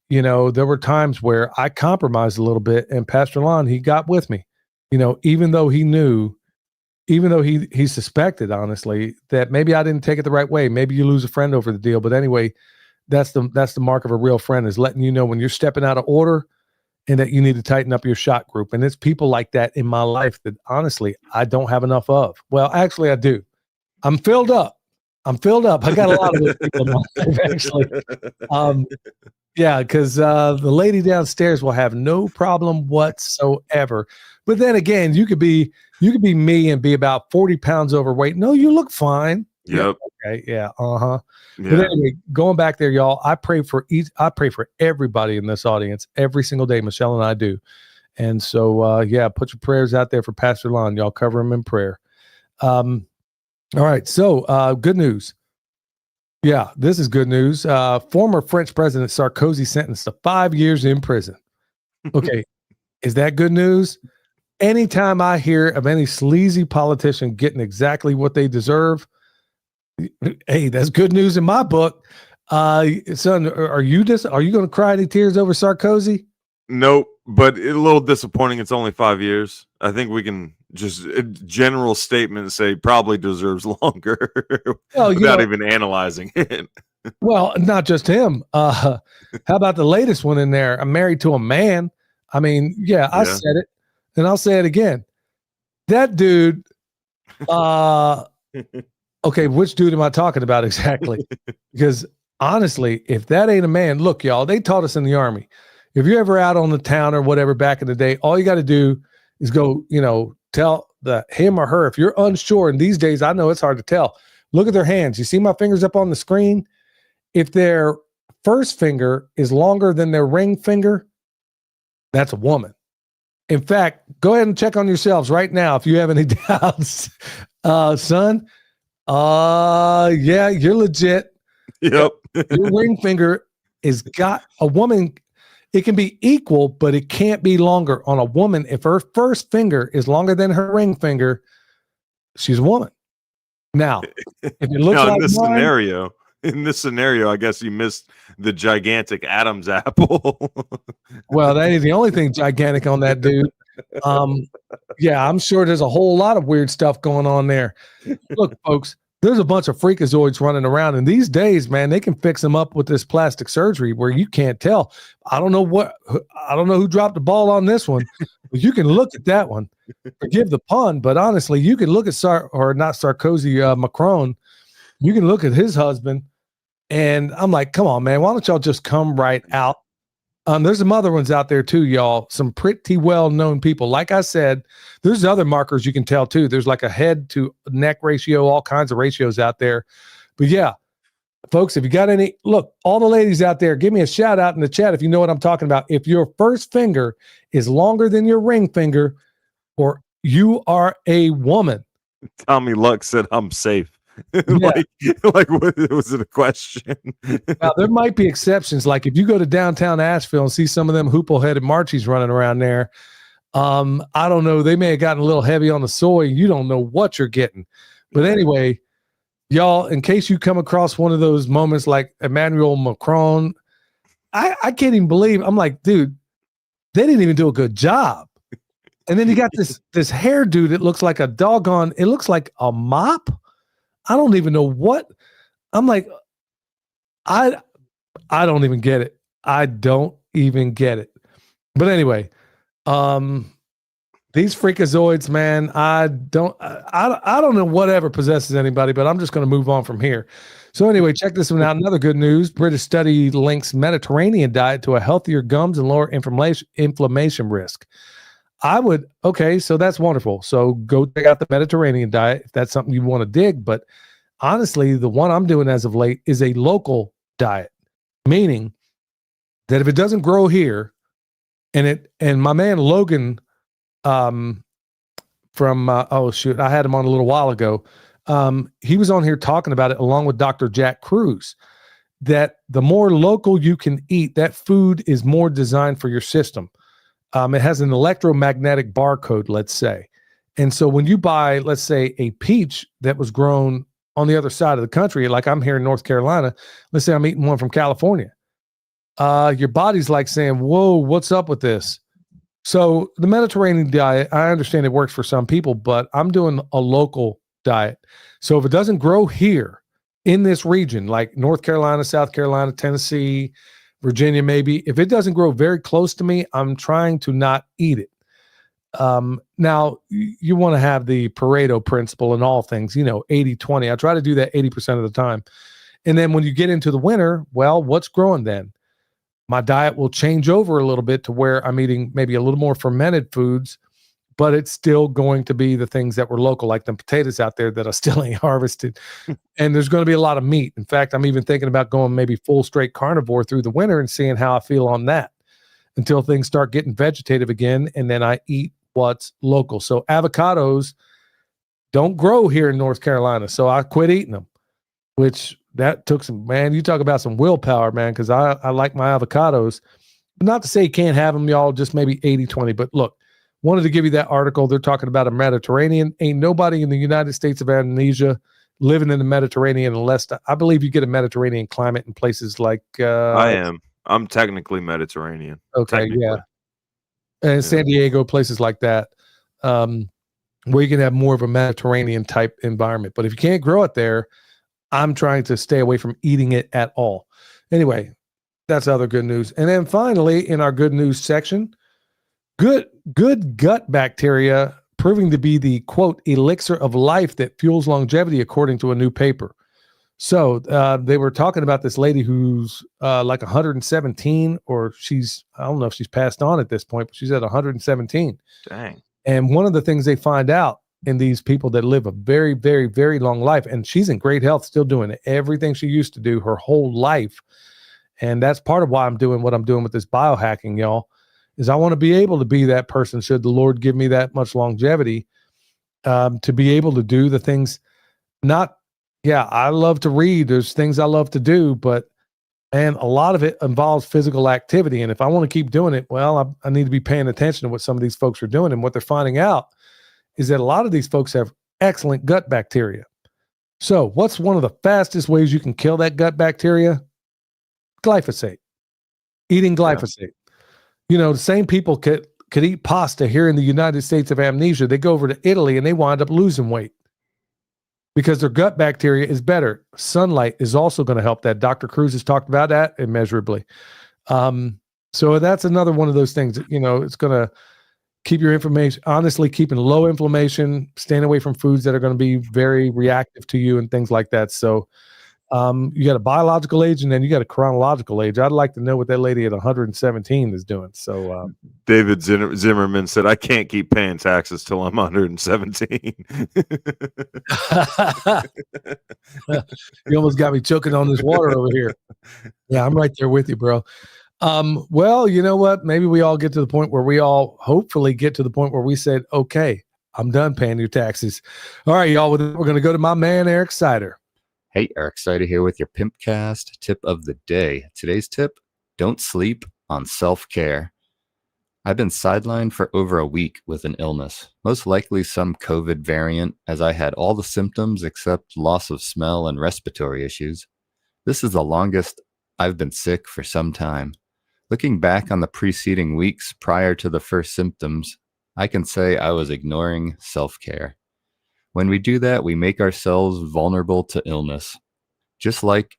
There were times where I compromised a little bit, and Pastor Lon, he got with me. Even though he suspected, honestly, that maybe I didn't take it the right way. Maybe you lose a friend over the deal. But anyway, that's the mark of a real friend, is letting you know when you're stepping out of order and that you need to tighten up your shot group. And it's people like that in my life that honestly, I don't have enough of. Well, actually I do. I'm filled up. I got a lot of those people in my life, actually. Yeah, because the lady downstairs will have no problem whatsoever. But then again, you could be me and be about 40 pounds overweight. No, you look fine. Yep. Yeah, okay. Yeah. Uh-huh. Yeah. But anyway, going back there, y'all, I pray for everybody in this audience every single day. Michelle and I do. And so, put your prayers out there for Pastor Lon. Y'all cover him in prayer. All right. So, good news. Yeah, this is good news. Former French President Sarkozy sentenced to 5 years in prison. Okay. Is that good news? Anytime I hear of any sleazy politician getting exactly what they deserve, hey, that's good news in my book. Son, are you going to cry any tears over Sarkozy? Nope, but a little disappointing. It's only 5 years. I think we can just a general statement say probably deserves longer without even analyzing it. Well, not just him. How about the latest one in there? I'm married to a man. I mean, I said it, and I'll say it again. That dude, okay, which dude am I talking about exactly? Because honestly, if that ain't a man, look, y'all, they taught us in the Army. If you're ever out on the town or whatever back in the day, all you got to do is go, tell him or her. If you're unsure, and these days I know it's hard to tell, look at their hands. You see my fingers up on the screen? If their first finger is longer than their ring finger, that's a woman. In fact, go ahead and check on yourselves right now if you have any doubts. Son, you're legit. Yep. Your ring finger is got a woman. It can be equal, but it can't be longer on a woman. If her first finger is longer than her ring finger, she's a woman. Now, if it looks like in this scenario, I guess you missed the gigantic Adam's apple. Well, that is the only thing gigantic on that dude. I'm sure there's a whole lot of weird stuff going on there. Look, folks, there's a bunch of freakazoids running around, and these days, man, they can fix them up with this plastic surgery where you can't tell. I don't know who dropped the ball on this one, but you can look at that one. Forgive the pun, but honestly, you can look at Macron. You can look at his husband, and I'm like, come on, man, why don't y'all just come right out? There's some other ones out there too, y'all. Some pretty well-known people. Like I said, there's other markers you can tell too. There's like a head to neck ratio, all kinds of ratios out there. But yeah, folks, if you got any, look, all the ladies out there, give me a shout out in the chat if you know what I'm talking about. If your first finger is longer than your ring finger, or you are a woman. Tommy Luck said, I'm safe. like what was it a question? Now there might be exceptions, like if you go to downtown Asheville and see some of them hoople-headed Marchies running around there, I don't know. They may have gotten a little heavy on the soy. You don't know what you're getting. But anyway, y'all, in case you come across one of those moments like Emmanuel Macron, I can't even believe. I'm like, dude, they didn't even do a good job. And then you got this hairdo that looks like a doggone. It looks like a mop. I don't even know what. I'm like, I don't even get it. I don't even get it. But anyway, these freakazoids, man, I don't know whatever possesses anybody, but I'm just going to move on from here. So anyway, check this one out. Another good news. British study links Mediterranean diet to a healthier gums and lower inflammation risk. Okay, so that's wonderful. So go check out the Mediterranean diet if that's something you want to dig. But honestly, the one I'm doing as of late is a local diet, meaning that if it doesn't grow here, and my man Logan, from I had him on a little while ago. He was on here talking about it along with Dr. Jack Cruz, that the more local you can eat, that food is more designed for your system. It has an electromagnetic barcode, let's say. And so when you buy, let's say, a peach that was grown on the other side of the country, like I'm here in North Carolina, let's say I'm eating one from California, your body's like saying, whoa, what's up with this? So the Mediterranean diet, I understand it works for some people, but I'm doing a local diet. So if it doesn't grow here in this region, like North Carolina, South Carolina, Tennessee, Virginia, maybe, if it doesn't grow very close to me, I'm trying to not eat it. Now, you want to have the Pareto principle in all things, 80-20. I try to do that 80% of the time. And then when you get into the winter, well, what's growing then? My diet will change over a little bit to where I'm eating maybe a little more fermented foods, but it's still going to be the things that were local, like the potatoes out there that I still ain't harvested. And there's going to be a lot of meat. In fact, I'm even thinking about going maybe full straight carnivore through the winter and seeing how I feel on that until things start getting vegetative again. And then I eat what's local. So avocados don't grow here in North Carolina. So I quit eating them, which that took some, man, you talk about some willpower, man, because I like my avocados. Not to say you can't have them, y'all, just maybe 80-20. But look, wanted to give you that article. They're talking about a Mediterranean. Ain't nobody in the United States of Amnesia living in the Mediterranean unless, I believe you get a Mediterranean climate in places like... I'm technically Mediterranean. Okay, yeah. And San Diego, places like that, where you can have more of a Mediterranean type environment. But if you can't grow it there, I'm trying to stay away from eating it at all. Anyway, that's other good news. And then finally, in our good news section, good gut bacteria proving to be the, quote, elixir of life that fuels longevity, according to a new paper. So they were talking about this lady who's like 117, or I don't know if she's passed on at this point, but she's at 117. Dang. And one of the things they find out in these people that live a very, very, very long life, and she's in great health, still doing everything she used to do her whole life. And that's part of why I'm doing what I'm doing with this biohacking, y'all, is I want to be able to be that person, should the Lord give me that much longevity, to be able to do the things. I love to read. There's things I love to do, but man, a lot of it involves physical activity. And if I want to keep doing it, well, I need to be paying attention to what some of these folks are doing. And what they're finding out is that a lot of these folks have excellent gut bacteria. So what's one of the fastest ways you can kill that gut bacteria? Glyphosate. Eating glyphosate. Yeah. The same people could eat pasta here in the United States of Amnesia. They go over to Italy and they wind up losing weight because their gut bacteria is better. Sunlight is also going to help that. Dr. Cruz has talked about that immeasurably. So that's another one of those things that, it's going to keep your inflammation, honestly, keeping low inflammation, staying away from foods that are going to be very reactive to you and things like that. So you got a biological age and then you got a chronological age. I'd like to know what that lady at 117 is doing. So David Zimmerman said, I can't keep paying taxes till I'm 117. You almost got me choking on this water over here. Yeah, I'm right there with you, bro. Well, you know what? Maybe we all get to the point where hopefully get to the point where we said, okay, I'm done paying your taxes. All right, y'all, we're going to go to my man, Eric Sider. Hey, Eric Sider here with your Pimpcast tip of the day. Today's tip, don't sleep on self-care. I've been sidelined for over a week with an illness, most likely some COVID variant, as I had all the symptoms except loss of smell and respiratory issues. This is the longest I've been sick for some time. Looking back on the preceding weeks prior to the first symptoms, I can say I was ignoring self-care. When we do that, we make ourselves vulnerable to illness. Just like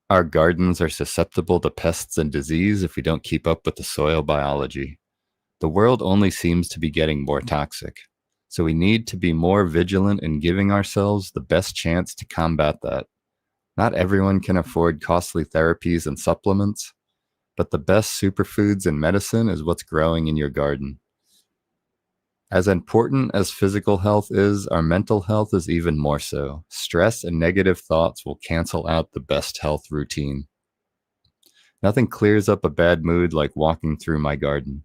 our gardens are susceptible to pests and disease if we don't keep up with the soil biology. The world only seems to be getting more toxic, so we need to be more vigilant in giving ourselves the best chance to combat that. Not everyone can afford costly therapies and supplements, but the best superfoods and medicine is what's growing in your garden. As important as physical health is, our mental health is even more so. Stress and negative thoughts will cancel out the best health routine. Nothing clears up a bad mood like walking through my garden.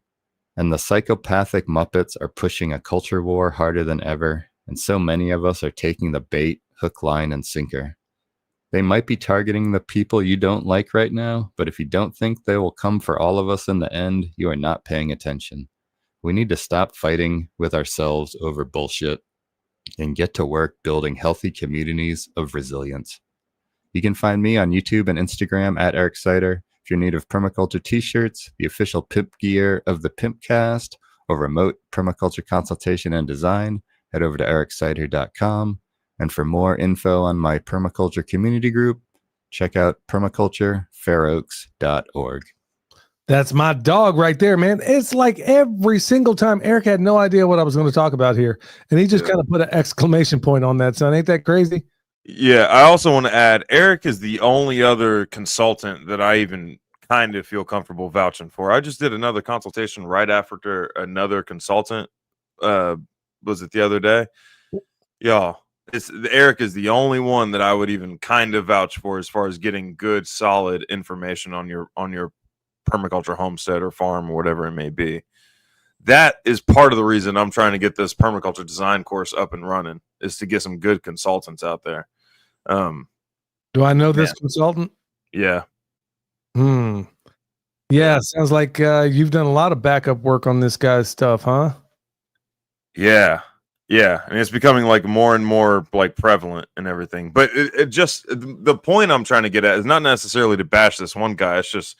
And the psychopathic Muppets are pushing a culture war harder than ever, and so many of us are taking the bait, hook, line, and sinker. They might be targeting the people you don't like right now, but if you don't think they will come for all of us in the end, you are not paying attention. We need to stop fighting with ourselves over bullshit and get to work building healthy communities of resilience. You can find me on YouTube and Instagram at Eric Sider. If you're in need of permaculture t-shirts, the official pimp gear of the Pimpcast, or remote permaculture consultation and design, head over to ericsider.com. And for more info on my permaculture community group, check out permaculturefairoaks.org. That's my dog right there, man. It's like every single time Eric had no idea what I was going to talk about here. And he just kind of put an exclamation point on that, son. Ain't that crazy? Yeah, I also want to add, Eric is the only other consultant that I even kind of feel comfortable vouching for. I just did another consultation right after another consultant. Was it the other day? Y'all, Eric is the only one that I would even kind of vouch for as far as getting good, solid information on your permaculture homestead or farm or whatever it may be. That is part of the reason I'm trying to get this permaculture design course up and running, is to get some good consultants out there. Do I know this consultant? Yeah. Yeah, sounds like you've done a lot of backup work on this guy's stuff, huh? Yeah. And it's becoming like more and more like prevalent and everything. But it just, the point I'm trying to get at is not necessarily to bash this one guy. It's just,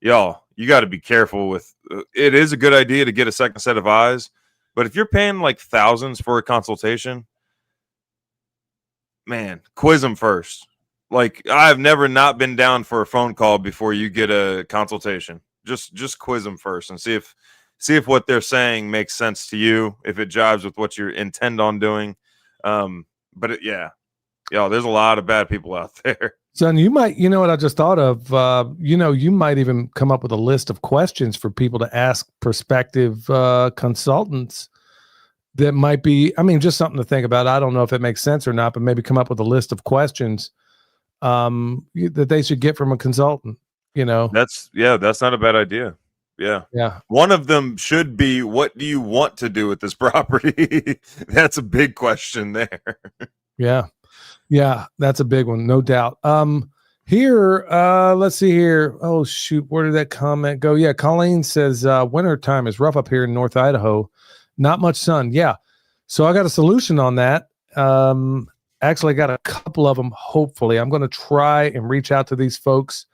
y'all, you got to be careful with it. Is a good idea to get a second set of eyes, but if you're paying like thousands for a consultation, man, quiz them first. Like, I've never not been down for a phone call before you get a consultation. Just quiz them first and see if what they're saying makes sense to you, if it jives with what you intend on doing. But there's a lot of bad people out there. Son, you might, you know what I just thought of, you might even come up with a list of questions for people to ask prospective consultants that might be, just something to think about. I don't know if it makes sense or not, but maybe come up with a list of questions that they should get from a consultant, That's not a bad idea. Yeah. One of them should be, what do you want to do with this property? That's a big question there. Yeah, that's a big one, no doubt. Here, let's see here. Oh, shoot, where did that comment go? Yeah, Colleen says, winter time is rough up here in North Idaho. Not much sun. Yeah, so I got a solution on that. Actually, I got a couple of them, hopefully. I'm going to try and reach out to these folks.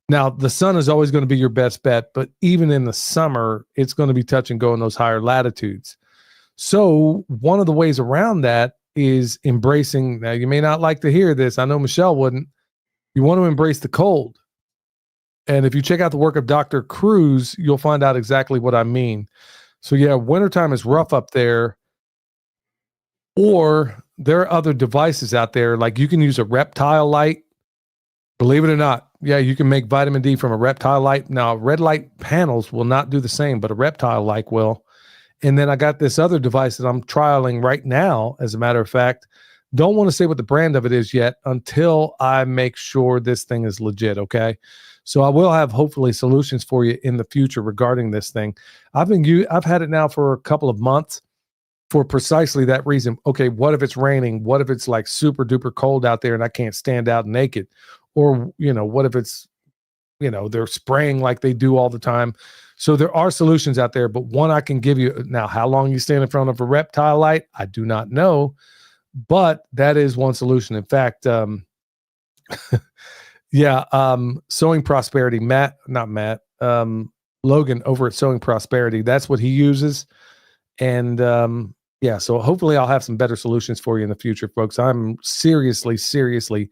Now, the sun is always going to be your best bet, but even in the summer, it's going to be touch and go in those higher latitudes. So one of the ways around that is embracing, now you may not like to hear this, I know Michelle wouldn't, you want to embrace the cold. And if you check out the work of Dr. Cruz, you'll find out exactly what I mean. So yeah, wintertime is rough up there. Or there are other devices out there, like you can use a reptile light. Believe it or not, yeah, you can make vitamin D from a reptile light. Now, red light panels will not do the same, but a reptile light will. And then I got this other device that I'm trialing right now, as a matter of fact. Don't want to say what the brand of it is yet until I make sure this thing is legit, okay? So I will have hopefully solutions for you in the future regarding this thing. I've had it now for a couple of months for precisely that reason. Okay, what if it's raining? What if it's like super duper cold out there and I can't stand out naked? Or, what if it's they're spraying like they do all the time. So there are solutions out there, but one I can give you now. How long you stand in front of a reptile light, I do not know, but that is one solution. In fact, Sowing Prosperity, Logan over at Sowing Prosperity, that's what he uses. And so hopefully I'll have some better solutions for you in the future, folks. I'm seriously,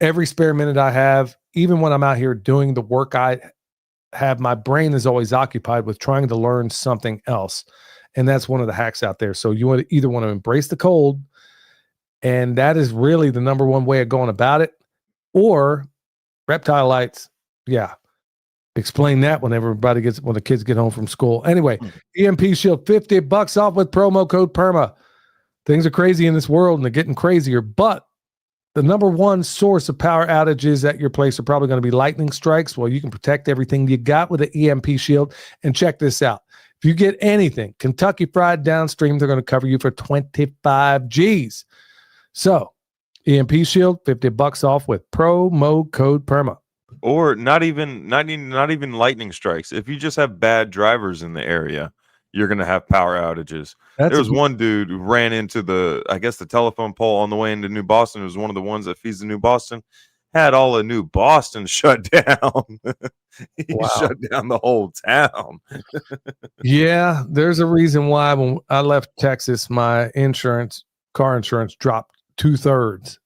every spare minute I have, even when I'm out here doing the work I have, my brain is always occupied with trying to learn something else. And that's one of the hacks out there. So you want to embrace the cold, and that is really the number one way of going about it, or reptile lights. Yeah. Explain that when the kids get home from school. Anyway, EMP Shield, $50 off with promo code PERMA. Things are crazy in this world, and they're getting crazier, but the number one source of power outages at your place are probably going to be lightning strikes. Well, you can protect everything you got with the EMP Shield. And check this out. If you get anything Kentucky Fried Downstream, they're going to cover you for 25 G's. So EMP Shield, $50 off with promo code PERMA. Or not even lightning strikes. If you just have bad drivers in the area, you're going to have power outages. There was one dude who ran into the telephone pole on the way into New Boston. It was one of the ones that feeds the New Boston. Had all of New Boston shut down. He shut down the whole town. Yeah, there's a reason why when I left Texas, my car insurance dropped 2/3.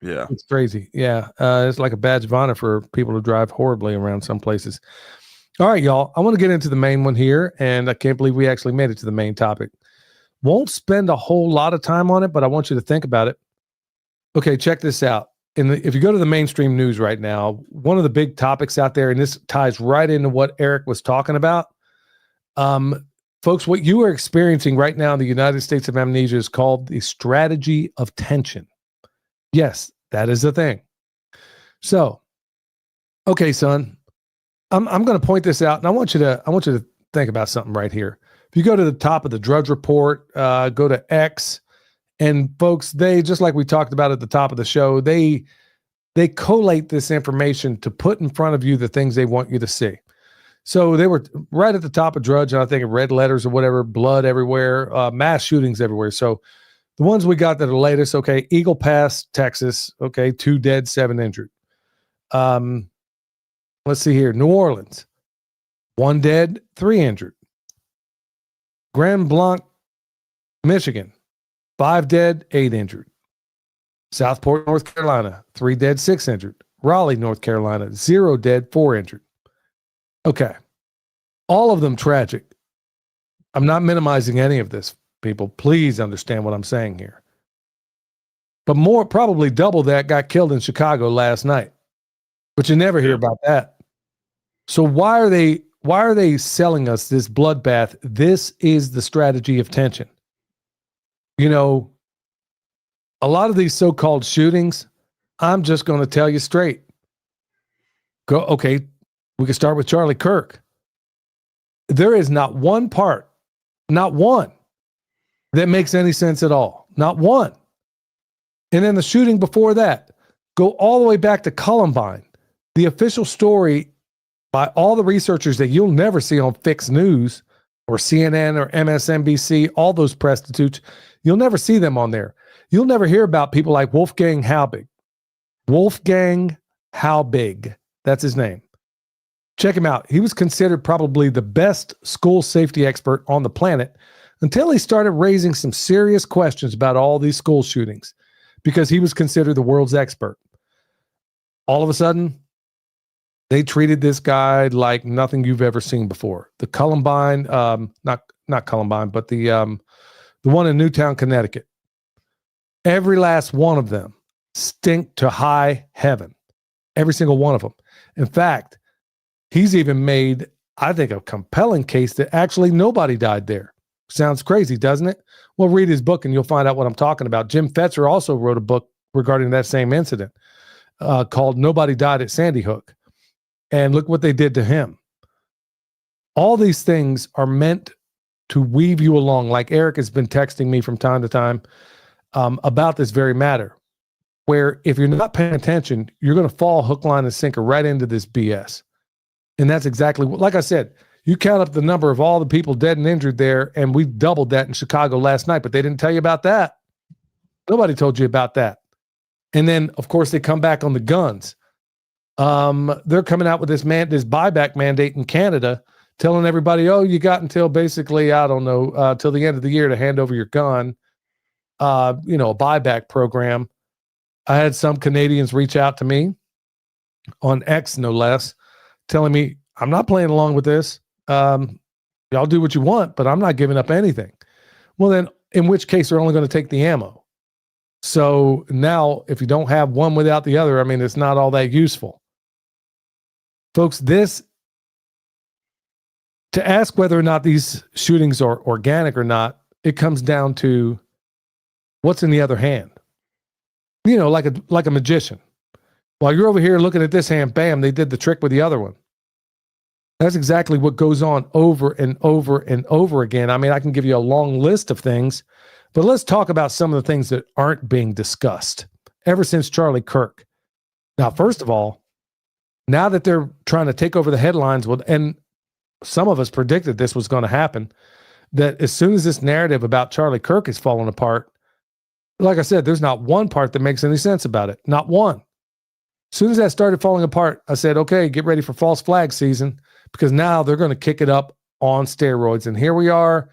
Yeah. It's crazy. Yeah. It's like a badge of honor for people who drive horribly around some places. All right, y'all. I want to get into the main one here, and I can't believe we actually made it to the main topic. Won't spend a whole lot of time on it, but I want you to think about it. Okay, check this out. If you go to the mainstream news right now, one of the big topics out there, and this ties right into what Eric was talking about, folks, what you are experiencing right now in the United States of Amnesia is called the strategy of tension. Yes, that is the thing. So, okay, son, I'm going to point this out, and I want you to think about something right here. If you go to the top of the Drudge Report, go to X, and folks, they, just like we talked about at the top of the show, they collate this information to put in front of you the things they want you to see. So they were right at the top of Drudge, and I think in red letters or whatever, blood everywhere, mass shootings everywhere. So the ones we got that are latest, okay, Eagle Pass, Texas, okay, 2 dead, 7 injured. Let's see here, New Orleans, 1 dead, 3 injured. Grand Blanc, Michigan, 5 dead, 8 injured. Southport, North Carolina, 3 dead, 6 injured. Raleigh, North Carolina, 0 dead, 4 injured. Okay, all of them tragic. I'm not minimizing any of this. People, please understand what I'm saying here. But more, probably double that got killed in Chicago last night. But you never hear about that. So why are they selling us this bloodbath? This is the strategy of tension. You know, a lot of these so-called shootings, I'm just going to tell you straight. Okay, we can start with Charlie Kirk. There is not one part, not one, that makes any sense at all. Not one. And then the shooting before that, go all the way back to Columbine. The official story by all the researchers that you'll never see on Fix News or CNN or MSNBC, all those prostitutes, you'll never see them on there. You'll never hear about people like Wolfgang Halbig. Wolfgang Halbig, that's his name. Check him out. He was considered probably the best school safety expert on the planet until he started raising some serious questions about all these school shootings because he was considered the world's expert. All of a sudden, they treated this guy like nothing you've ever seen before. The Columbine, not Columbine, but the one in Newtown, Connecticut. Every last one of them stink to high heaven. Every single one of them. In fact, he's even made, I think, a compelling case that actually nobody died there. Sounds crazy, doesn't it? Well, read his book and you'll find out what I'm talking about. Jim Fetzer also wrote a book regarding that same incident called Nobody Died at Sandy Hook. And look what they did to him. All these things are meant to weave you along. Like Eric has been texting me from time to time about this very matter. where if you're not paying attention, you're going to fall hook, line, and sinker right into this BS. And that's exactly what, like I said, you count up the number of all the people dead and injured there, and we doubled that in Chicago last night, but they didn't tell you about that. Nobody told you about that. And then, of course, they come back on the guns. They're coming out with this buyback mandate in Canada, telling everybody, oh, you got until basically, I don't know, till the end of the year to hand over your gun, a buyback program. I had some Canadians reach out to me on X, no less, telling me, I'm not playing along with this. Y'all do what you want, but I'm not giving up anything. Well, then, in which case, they're only going to take the ammo. So now, if you don't have one without the other, I mean, it's not all that useful. Folks, to ask whether or not these shootings are organic or not, it comes down to what's in the other hand. Like a magician. While you're over here looking at this hand, bam, they did the trick with the other one. That's exactly what goes on over and over and over again. I mean, I can give you a long list of things, but let's talk about some of the things that aren't being discussed ever since Charlie Kirk. Now, first of all, now that they're trying to take over the headlines, and some of us predicted this was going to happen, that as soon as this narrative about Charlie Kirk is falling apart, like I said, there's not one part that makes any sense about it. Not one. As soon as that started falling apart, I said, okay, get ready for false flag season, because now they're going to kick it up on steroids. And here we are.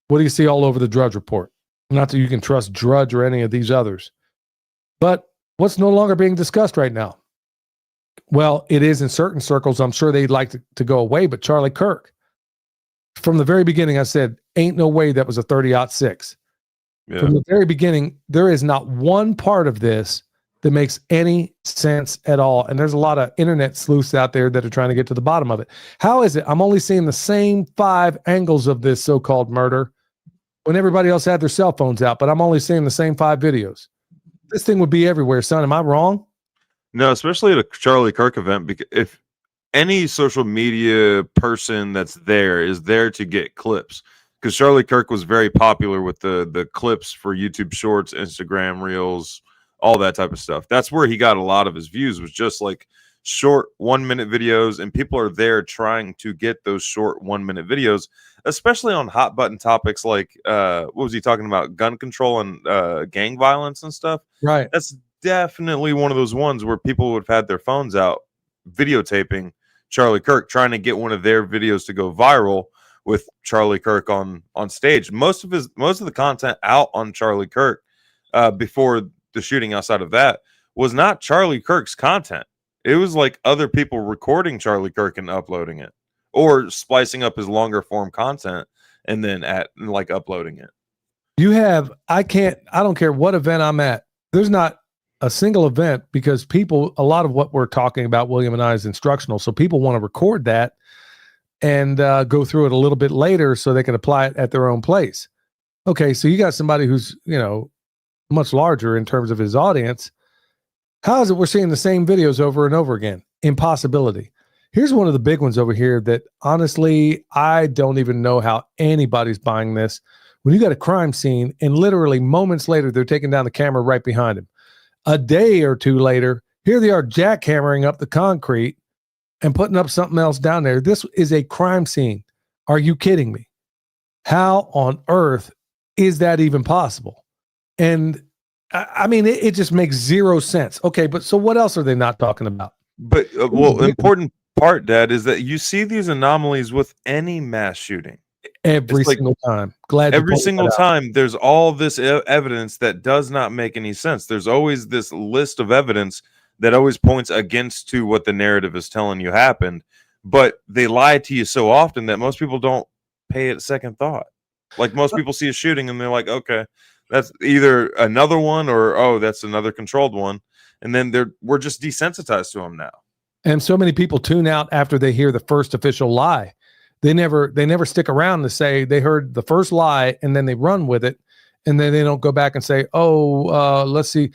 What do you see all over the Drudge Report? Not that you can trust Drudge or any of these others. But what's no longer being discussed right now? Well, it is in certain circles. I'm sure they'd like to go away, but Charlie Kirk, from the very beginning, I said, ain't no way that was a 30-06. Yeah. From the very beginning, there is not one part of this that makes any sense at all. And there's a lot of internet sleuths out there that are trying to get to the bottom of it. How is it I'm only seeing the same 5 angles of this so-called murder when everybody else had their cell phones out, but I'm only seeing the same 5 videos? This thing would be everywhere, son. Am I wrong? No, especially at a Charlie Kirk event, because if any social media person that's there is there to get clips, because Charlie Kirk was very popular with the clips for YouTube Shorts, Instagram Reels, all that type of stuff. That's where he got a lot of his views, was just like short 1-minute videos, and people are there trying to get those short 1-minute videos, especially on hot button topics like what was he talking about, gun control and gang violence and stuff. Right. That's definitely one of those ones where people would have had their phones out videotaping Charlie Kirk, trying to get one of their videos to go viral with Charlie Kirk on stage. Most of the content out on Charlie Kirk before the shooting, outside of that, was not Charlie Kirk's content. It was like other people recording Charlie Kirk and uploading it, or splicing up his longer form content and then uploading it. I don't care what event I'm at. There's not a single event, because a lot of what we're talking about, William and I, is instructional. So people want to record that and go through it a little bit later so they can apply it at their own place. Okay. So you got somebody who's, much larger in terms of his audience. How is it we're seeing the same videos over and over again? Impossibility. Here's one of the big ones over here that honestly, I don't even know how anybody's buying this. When you got a crime scene and literally moments later, they're taking down the camera right behind him. A day or two later, here they are jackhammering up the concrete and putting up something else down there. This is a crime scene. Are you kidding me? How on earth is that even possible? And I mean, it just makes zero sense. Okay, but so what else are they not talking about? But important part, Dad, is that you see these anomalies with any mass shooting. Every single time. Every single time there's all this evidence that does not make any sense. There's always this list of evidence that always points against to what the narrative is telling you happened, but they lie to you so often that most people don't pay it second thought. Like, most people see a shooting and they're like, okay, that's either another one or, oh, that's another controlled one. And then we're just desensitized to them now. And so many people tune out after they hear the first official lie. They never stick around to say they heard the first lie and then they run with it. And then they don't go back and say, let's see.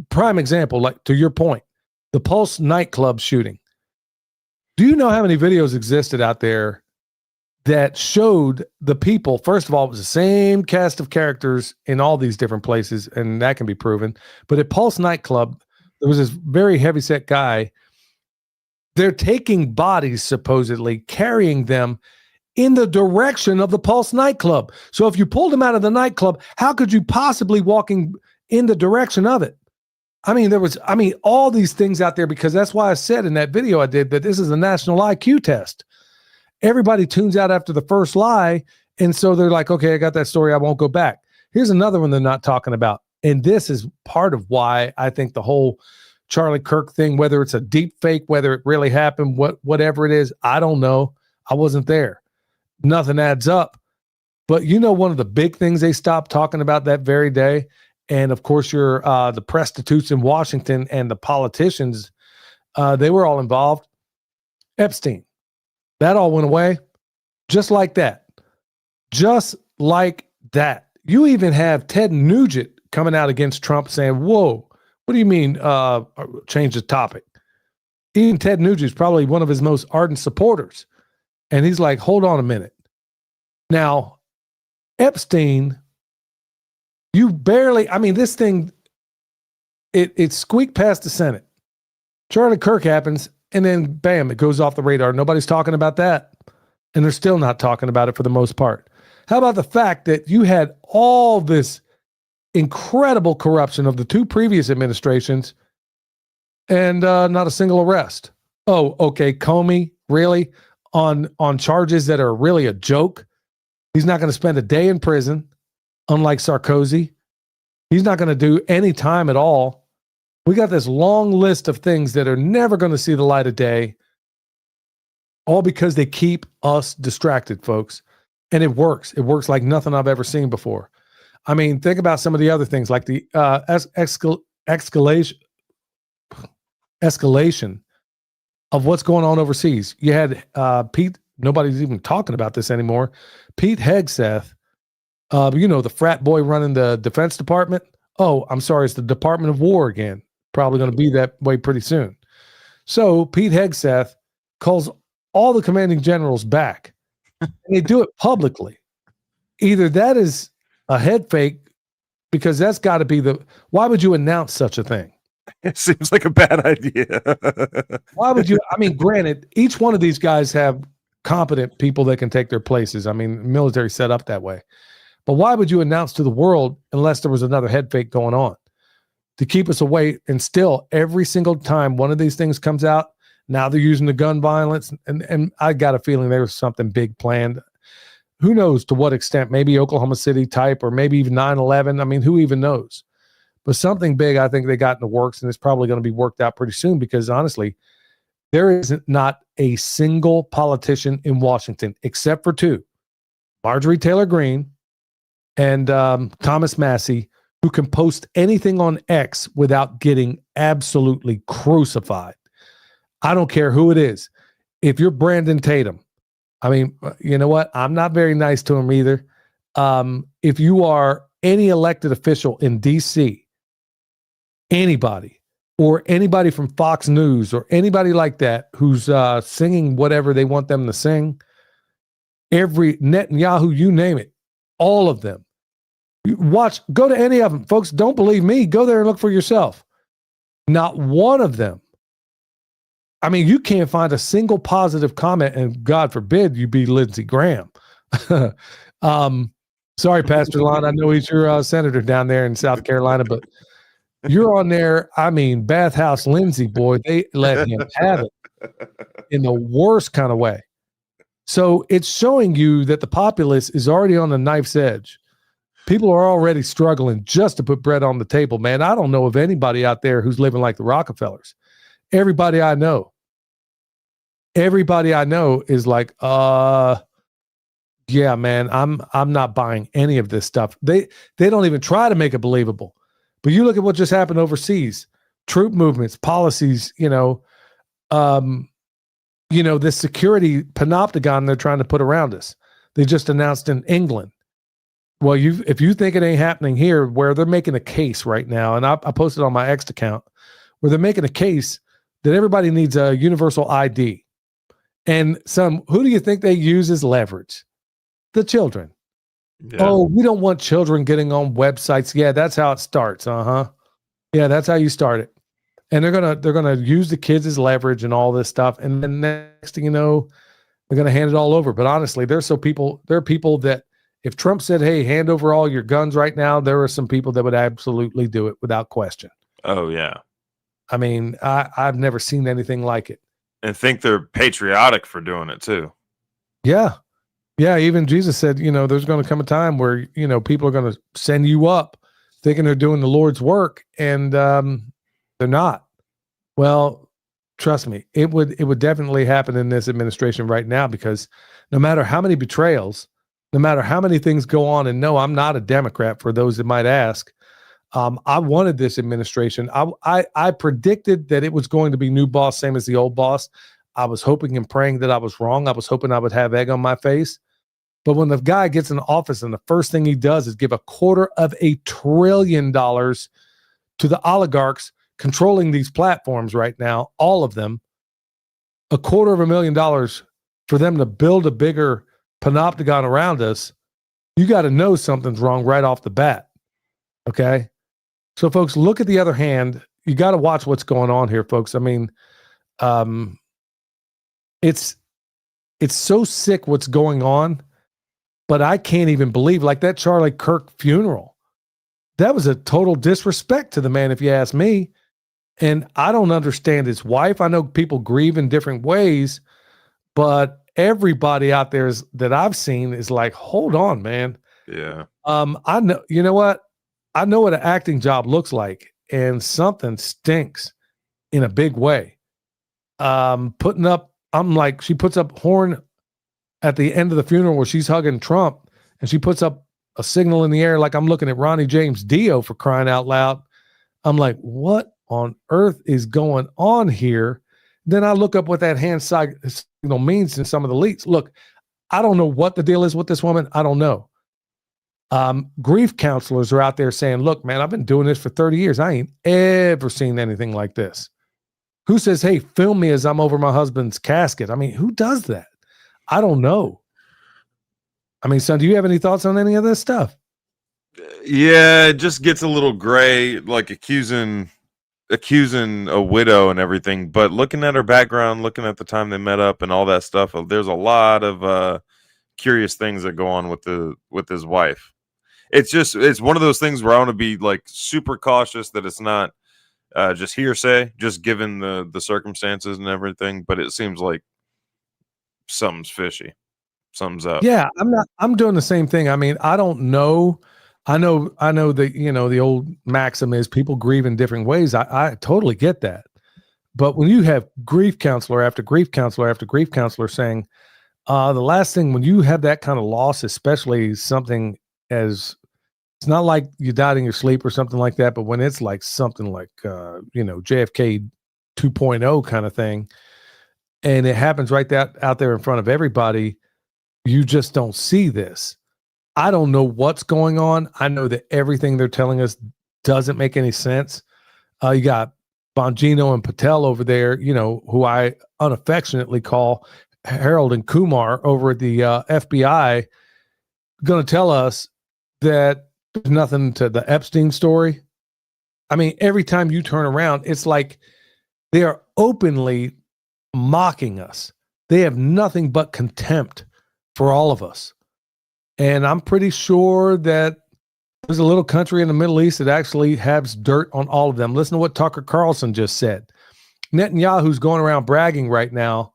Prime example, like to your point, the Pulse nightclub shooting. Do you know how many videos existed out there that showed the people. First of all, it was the same cast of characters in all these different places, and that can be proven. But at Pulse nightclub, there was this very heavyset guy. They're taking bodies, supposedly carrying them in the direction of the Pulse nightclub. So if you pulled them out of the nightclub, how could you possibly walking in the direction of it? I mean, all these things out there, because that's why I said in that video I did that this is a national IQ test. Everybody tunes out after the first lie. And so they're like, okay, I got that story. I won't go back. Here's another one they're not talking about. And this is part of why I think the whole Charlie Kirk thing, whether it's a deep fake, whether it really happened, whatever it is, I don't know. I wasn't there. Nothing adds up. But one of the big things they stopped talking about that very day, and of course the prostitutes in Washington and the politicians, they were all involved. Epstein. That all went away. Just like that. Just like that. You even have Ted Nugent coming out against Trump saying, whoa, what do you mean change the topic? Even Ted Nugent is probably one of his most ardent supporters. And he's like, hold on a minute. Now, Epstein, this thing, it squeaked past the Senate. Charlie Kirk happens, and then bam, it goes off the radar. Nobody's talking about that. And they're still not talking about it for the most part. How about the fact that you had all this incredible corruption of the two previous administrations and not a single arrest? Oh, okay, Comey, really? On charges that are really a joke? He's not going to spend a day in prison, unlike Sarkozy. He's not going to do any time at all. We got this long list of things that are never going to see the light of day, all because they keep us distracted, folks. And it works. It works like nothing I've ever seen before. I mean, think about some of the other things, like the escalation of what's going on overseas. You had Pete, nobody's even talking about this anymore, Pete Hegseth, the frat boy running the Defense Department. Oh, I'm sorry, it's the Department of War again. Probably going to be that way pretty soon. So Pete Hegseth calls all the commanding generals back. And they do it publicly. Either that is a head fake, because that's got to be why would you announce such a thing? It seems like a bad idea. Why would you? I mean, granted, each one of these guys have competent people that can take their places. I mean, military set up that way. But why would you announce to the world unless there was another head fake going on to keep us away? And still, every single time one of these things comes out, now they're using the gun violence. And I got a feeling there was something big planned. Who knows to what extent? Maybe Oklahoma City type, or maybe even 9/11. I mean, who even knows? But something big, I think they got in the works, and it's probably going to be worked out pretty soon, because honestly, there isn't not a single politician in Washington, except for two, Marjorie Taylor Greene and Thomas Massey, who can post anything on X without getting absolutely crucified. I don't care who it is. If you're Brandon Tatum, I mean, you know what? I'm not very nice to him either. If you are any elected official in D.C., anybody, or anybody from Fox News, or anybody like that who's singing whatever they want them to sing, every Netanyahu, you name it, all of them. Go to any of them. Folks, don't believe me. Go there and look for yourself. Not one of them. I mean, you can't find a single positive comment, and God forbid you be Lindsey Graham. Sorry, Pastor Lon. I know he's your senator down there in South Carolina, but you're on there. I mean, Bathhouse Lindsey, boy, they let him have it in the worst kind of way. So it's showing you that the populace is already on the knife's edge. People are already struggling just to put bread on the table, man. I don't know of anybody out there who's living like the Rockefellers. Everybody I know is like, yeah, man, I'm not buying any of this stuff. They don't even try to make it believable. But you look at what just happened overseas, troop movements, policies, this security panopticon they're trying to put around us. They just announced in England. Well, if you think it ain't happening here, where they're making a case right now, and I posted on my X account, where they're making a case that everybody needs a universal ID. And who do you think they use as leverage? The children. Yeah. Oh, we don't want children getting on websites. Yeah, that's how it starts. Yeah, that's how you start it. And they're gonna use the kids as leverage and all this stuff. And then next thing you know, they're gonna hand it all over. But honestly, there are people that if Trump said, "Hey, hand over all your guns right now," there are some people that would absolutely do it without question. Oh yeah. I mean, I've never seen anything like it. And think they're patriotic for doing it too. Yeah. Yeah. Even Jesus said, there's going to come a time where, people are going to send you up thinking they're doing the Lord's work, and they're not. Well, trust me, it would definitely happen in this administration right now, because no matter how many betrayals, no matter how many things go on, and no, I'm not a Democrat for those that might ask. I wanted this administration. I predicted that it was going to be new boss, same as the old boss. I was hoping and praying that I was wrong. I was hoping I would have egg on my face. But when the guy gets in office and the first thing he does is give $250 billion to the oligarchs controlling these platforms right now, all of them, $250,000 for them to build a bigger panopticon around us, you got to know something's wrong right off the bat. Okay? So, folks, look at the other hand. You got to watch what's going on here, folks. I mean, it's so sick what's going on, but I can't even believe, like that Charlie Kirk funeral. That was a total disrespect to the man, if you ask me. And I don't understand his wife. I know people grieve in different ways, but everybody out there that I've seen is like, hold on, man. Yeah. I know, you know what? I know what an acting job looks like, and something stinks in a big way. She puts up horn at the end of the funeral where she's hugging Trump, and she puts up a signal in the air like I'm looking at Ronnie James Dio, for crying out loud. I'm like, what on earth is going on here? Then I look up what that hand signal means in some of the leaks. Look, I don't know what the deal is with this woman. I don't know. Grief counselors are out there saying, look, man, I've been doing this for 30 years. I ain't ever seen anything like this. Who says, hey, film me as I'm over my husband's casket? I mean, who does that? I don't know. I mean, son, do you have any thoughts on any of this stuff? Yeah, it just gets a little gray, like accusing a widow and everything. But looking at her background, looking at the time they met up and all that stuff, there's a lot of curious things that go on with his wife. It's one of those things where I want to be like super cautious that it's not just hearsay, just given the circumstances and everything. But it seems like something's fishy. Something's up. Yeah, I'm doing the same thing. I mean, I don't know. I know that, the old maxim is people grieve in different ways. I totally get that. But when you have grief counselor after grief counselor after grief counselor saying, the last thing, when you have that kind of loss, especially something as, it's not like you died in your sleep or something like that, but when it's like something like, JFK 2.0 kind of thing, and it happens right out there in front of everybody, you just don't see this. I don't know what's going on. I know that everything they're telling us doesn't make any sense. You got Bongino and Patel over there, who I unaffectionately call Harold and Kumar over at the FBI, going to tell us that there's nothing to the Epstein story. I mean, every time you turn around, it's like they are openly mocking us. They have nothing but contempt for all of us. And I'm pretty sure that there's a little country in the Middle East that actually has dirt on all of them. Listen to what Tucker Carlson just said. Netanyahu's going around bragging right now,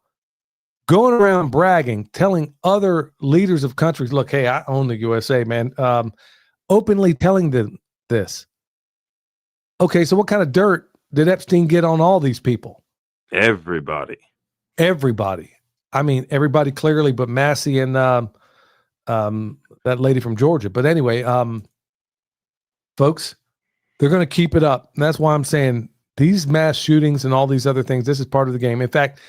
telling other leaders of countries, look, hey, I own the USA, man. Openly telling them this. Okay, so what kind of dirt did Epstein get on all these people? Everybody. I mean, everybody clearly, but Massey and that lady from Georgia. But anyway, folks, they're going to keep it up. And that's why I'm saying these mass shootings and all these other things, this is part of the game. In fact,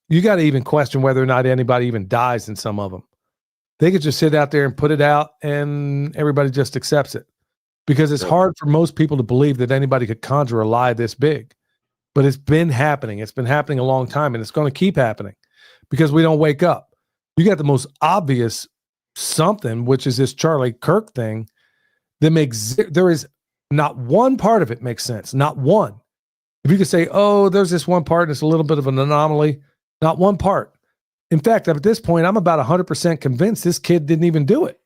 you got to even question whether or not anybody even dies in some of them. They could just sit out there and put it out and everybody just accepts it, because it's hard for most people to believe that anybody could conjure a lie this big. But it's been happening. It's been happening a long time, and it's going to keep happening because we don't wake up. You got the most obvious something, which is this Charlie Kirk thing that makes, there is not one part of it makes sense. Not one. If you could say, oh, there's this one part and it's a little bit of an anomaly, not one part. In fact, at this point, I'm about 100% convinced this kid didn't even do it.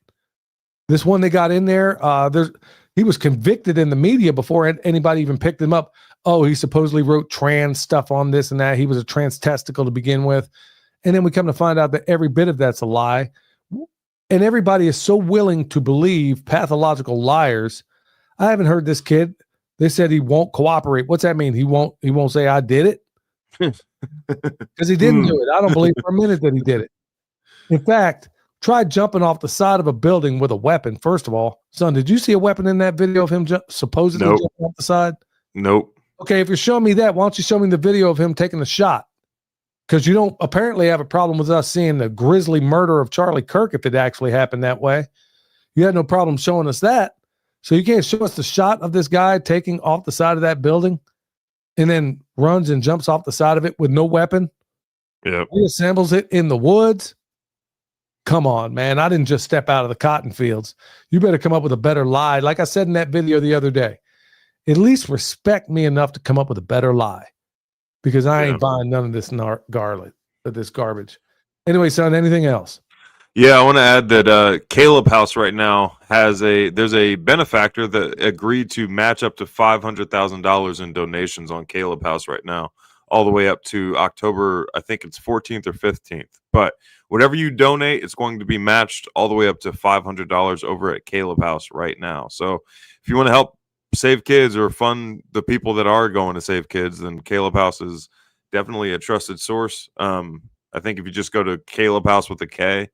This one they got in there, he was convicted in the media before anybody even picked him up. Oh, he supposedly wrote trans stuff on this and that. He was a trans testicle to begin with. And then we come to find out that every bit of that's a lie. And everybody is so willing to believe pathological liars. I haven't heard this kid. They said he won't cooperate. What's that mean? He won't say I did it? Because he didn't do it. I don't believe for a minute that he did it. In fact, try jumping off the side of a building with a weapon. First of all, son, did you see a weapon in that video of him supposedly jumping off the side? Nope. Okay, if you're showing me that, why don't you show me the video of him taking the shot? Because you don't apparently have a problem with us seeing the grisly murder of Charlie Kirk if it actually happened that way. You had no problem showing us that. So you can't show us the shot of this guy taking off the side of that building and then runs and jumps off the side of it with no weapon. Yep. Reassembles it in the woods. Come on, man. I didn't just step out of the cotton fields. You better come up with a better lie. Like I said in that video the other day, at least respect me enough to come up with a better lie, because I ain't buying none of this garbage. Anyway, son, anything else? Yeah, I want to add that Caleb House right now there's a benefactor that agreed to match up to $500,000 in donations on Caleb House right now, all the way up to October, I think it's 14th or 15th. But whatever you donate, it's going to be matched all the way up to $500 over at Caleb House right now. So if you want to help save kids or fund the people that are going to save kids, then Caleb House is definitely a trusted source. I think if you just go to calebhouse.com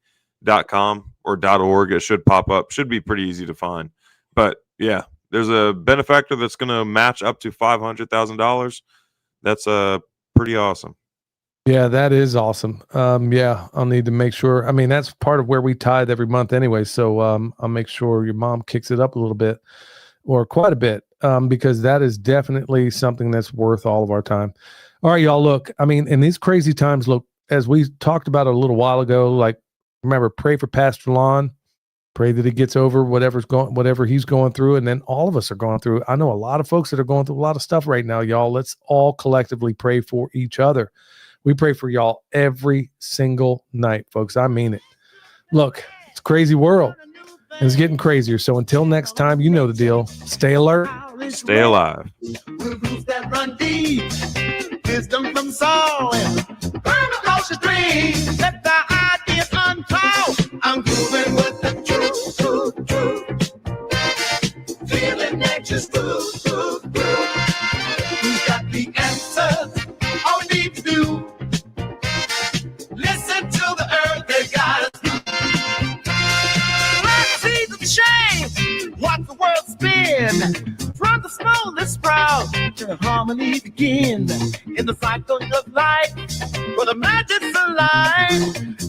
or .org, it should pop up. Should be pretty easy to find. But yeah, there's a benefactor that's going to match up to $500,000. That's pretty awesome. Yeah, that is awesome. Yeah, I'll need to make sure. I mean, that's part of where we tithe every month anyway. So I'll make sure your mom kicks it up a little bit or quite a bit, because that is definitely something that's worth all of our time. All right, y'all, look, I mean, in these crazy times, look, as we talked about a little while ago, like, remember, pray for Pastor Lon, pray that he gets over whatever he's going through. And then all of us are going through. I know a lot of folks that are going through a lot of stuff right now, y'all. Let's all collectively pray for each other. We pray for y'all every single night, folks. I mean it. Look, it's a crazy world. And it's getting crazier. So until next time, you know the deal. Stay alert. Stay alive. That run deep. Wisdom from Saul. Cautious dreams. Let the ideas unfold. I'm grooving with the truth. Feeling anxious. Who's got the answers? All we need to do. Listen to the earth. They got us. Let's see the change. Watch the world spin. From the smallest sprout to harmony begin in the cycle of life, where the magic's alive.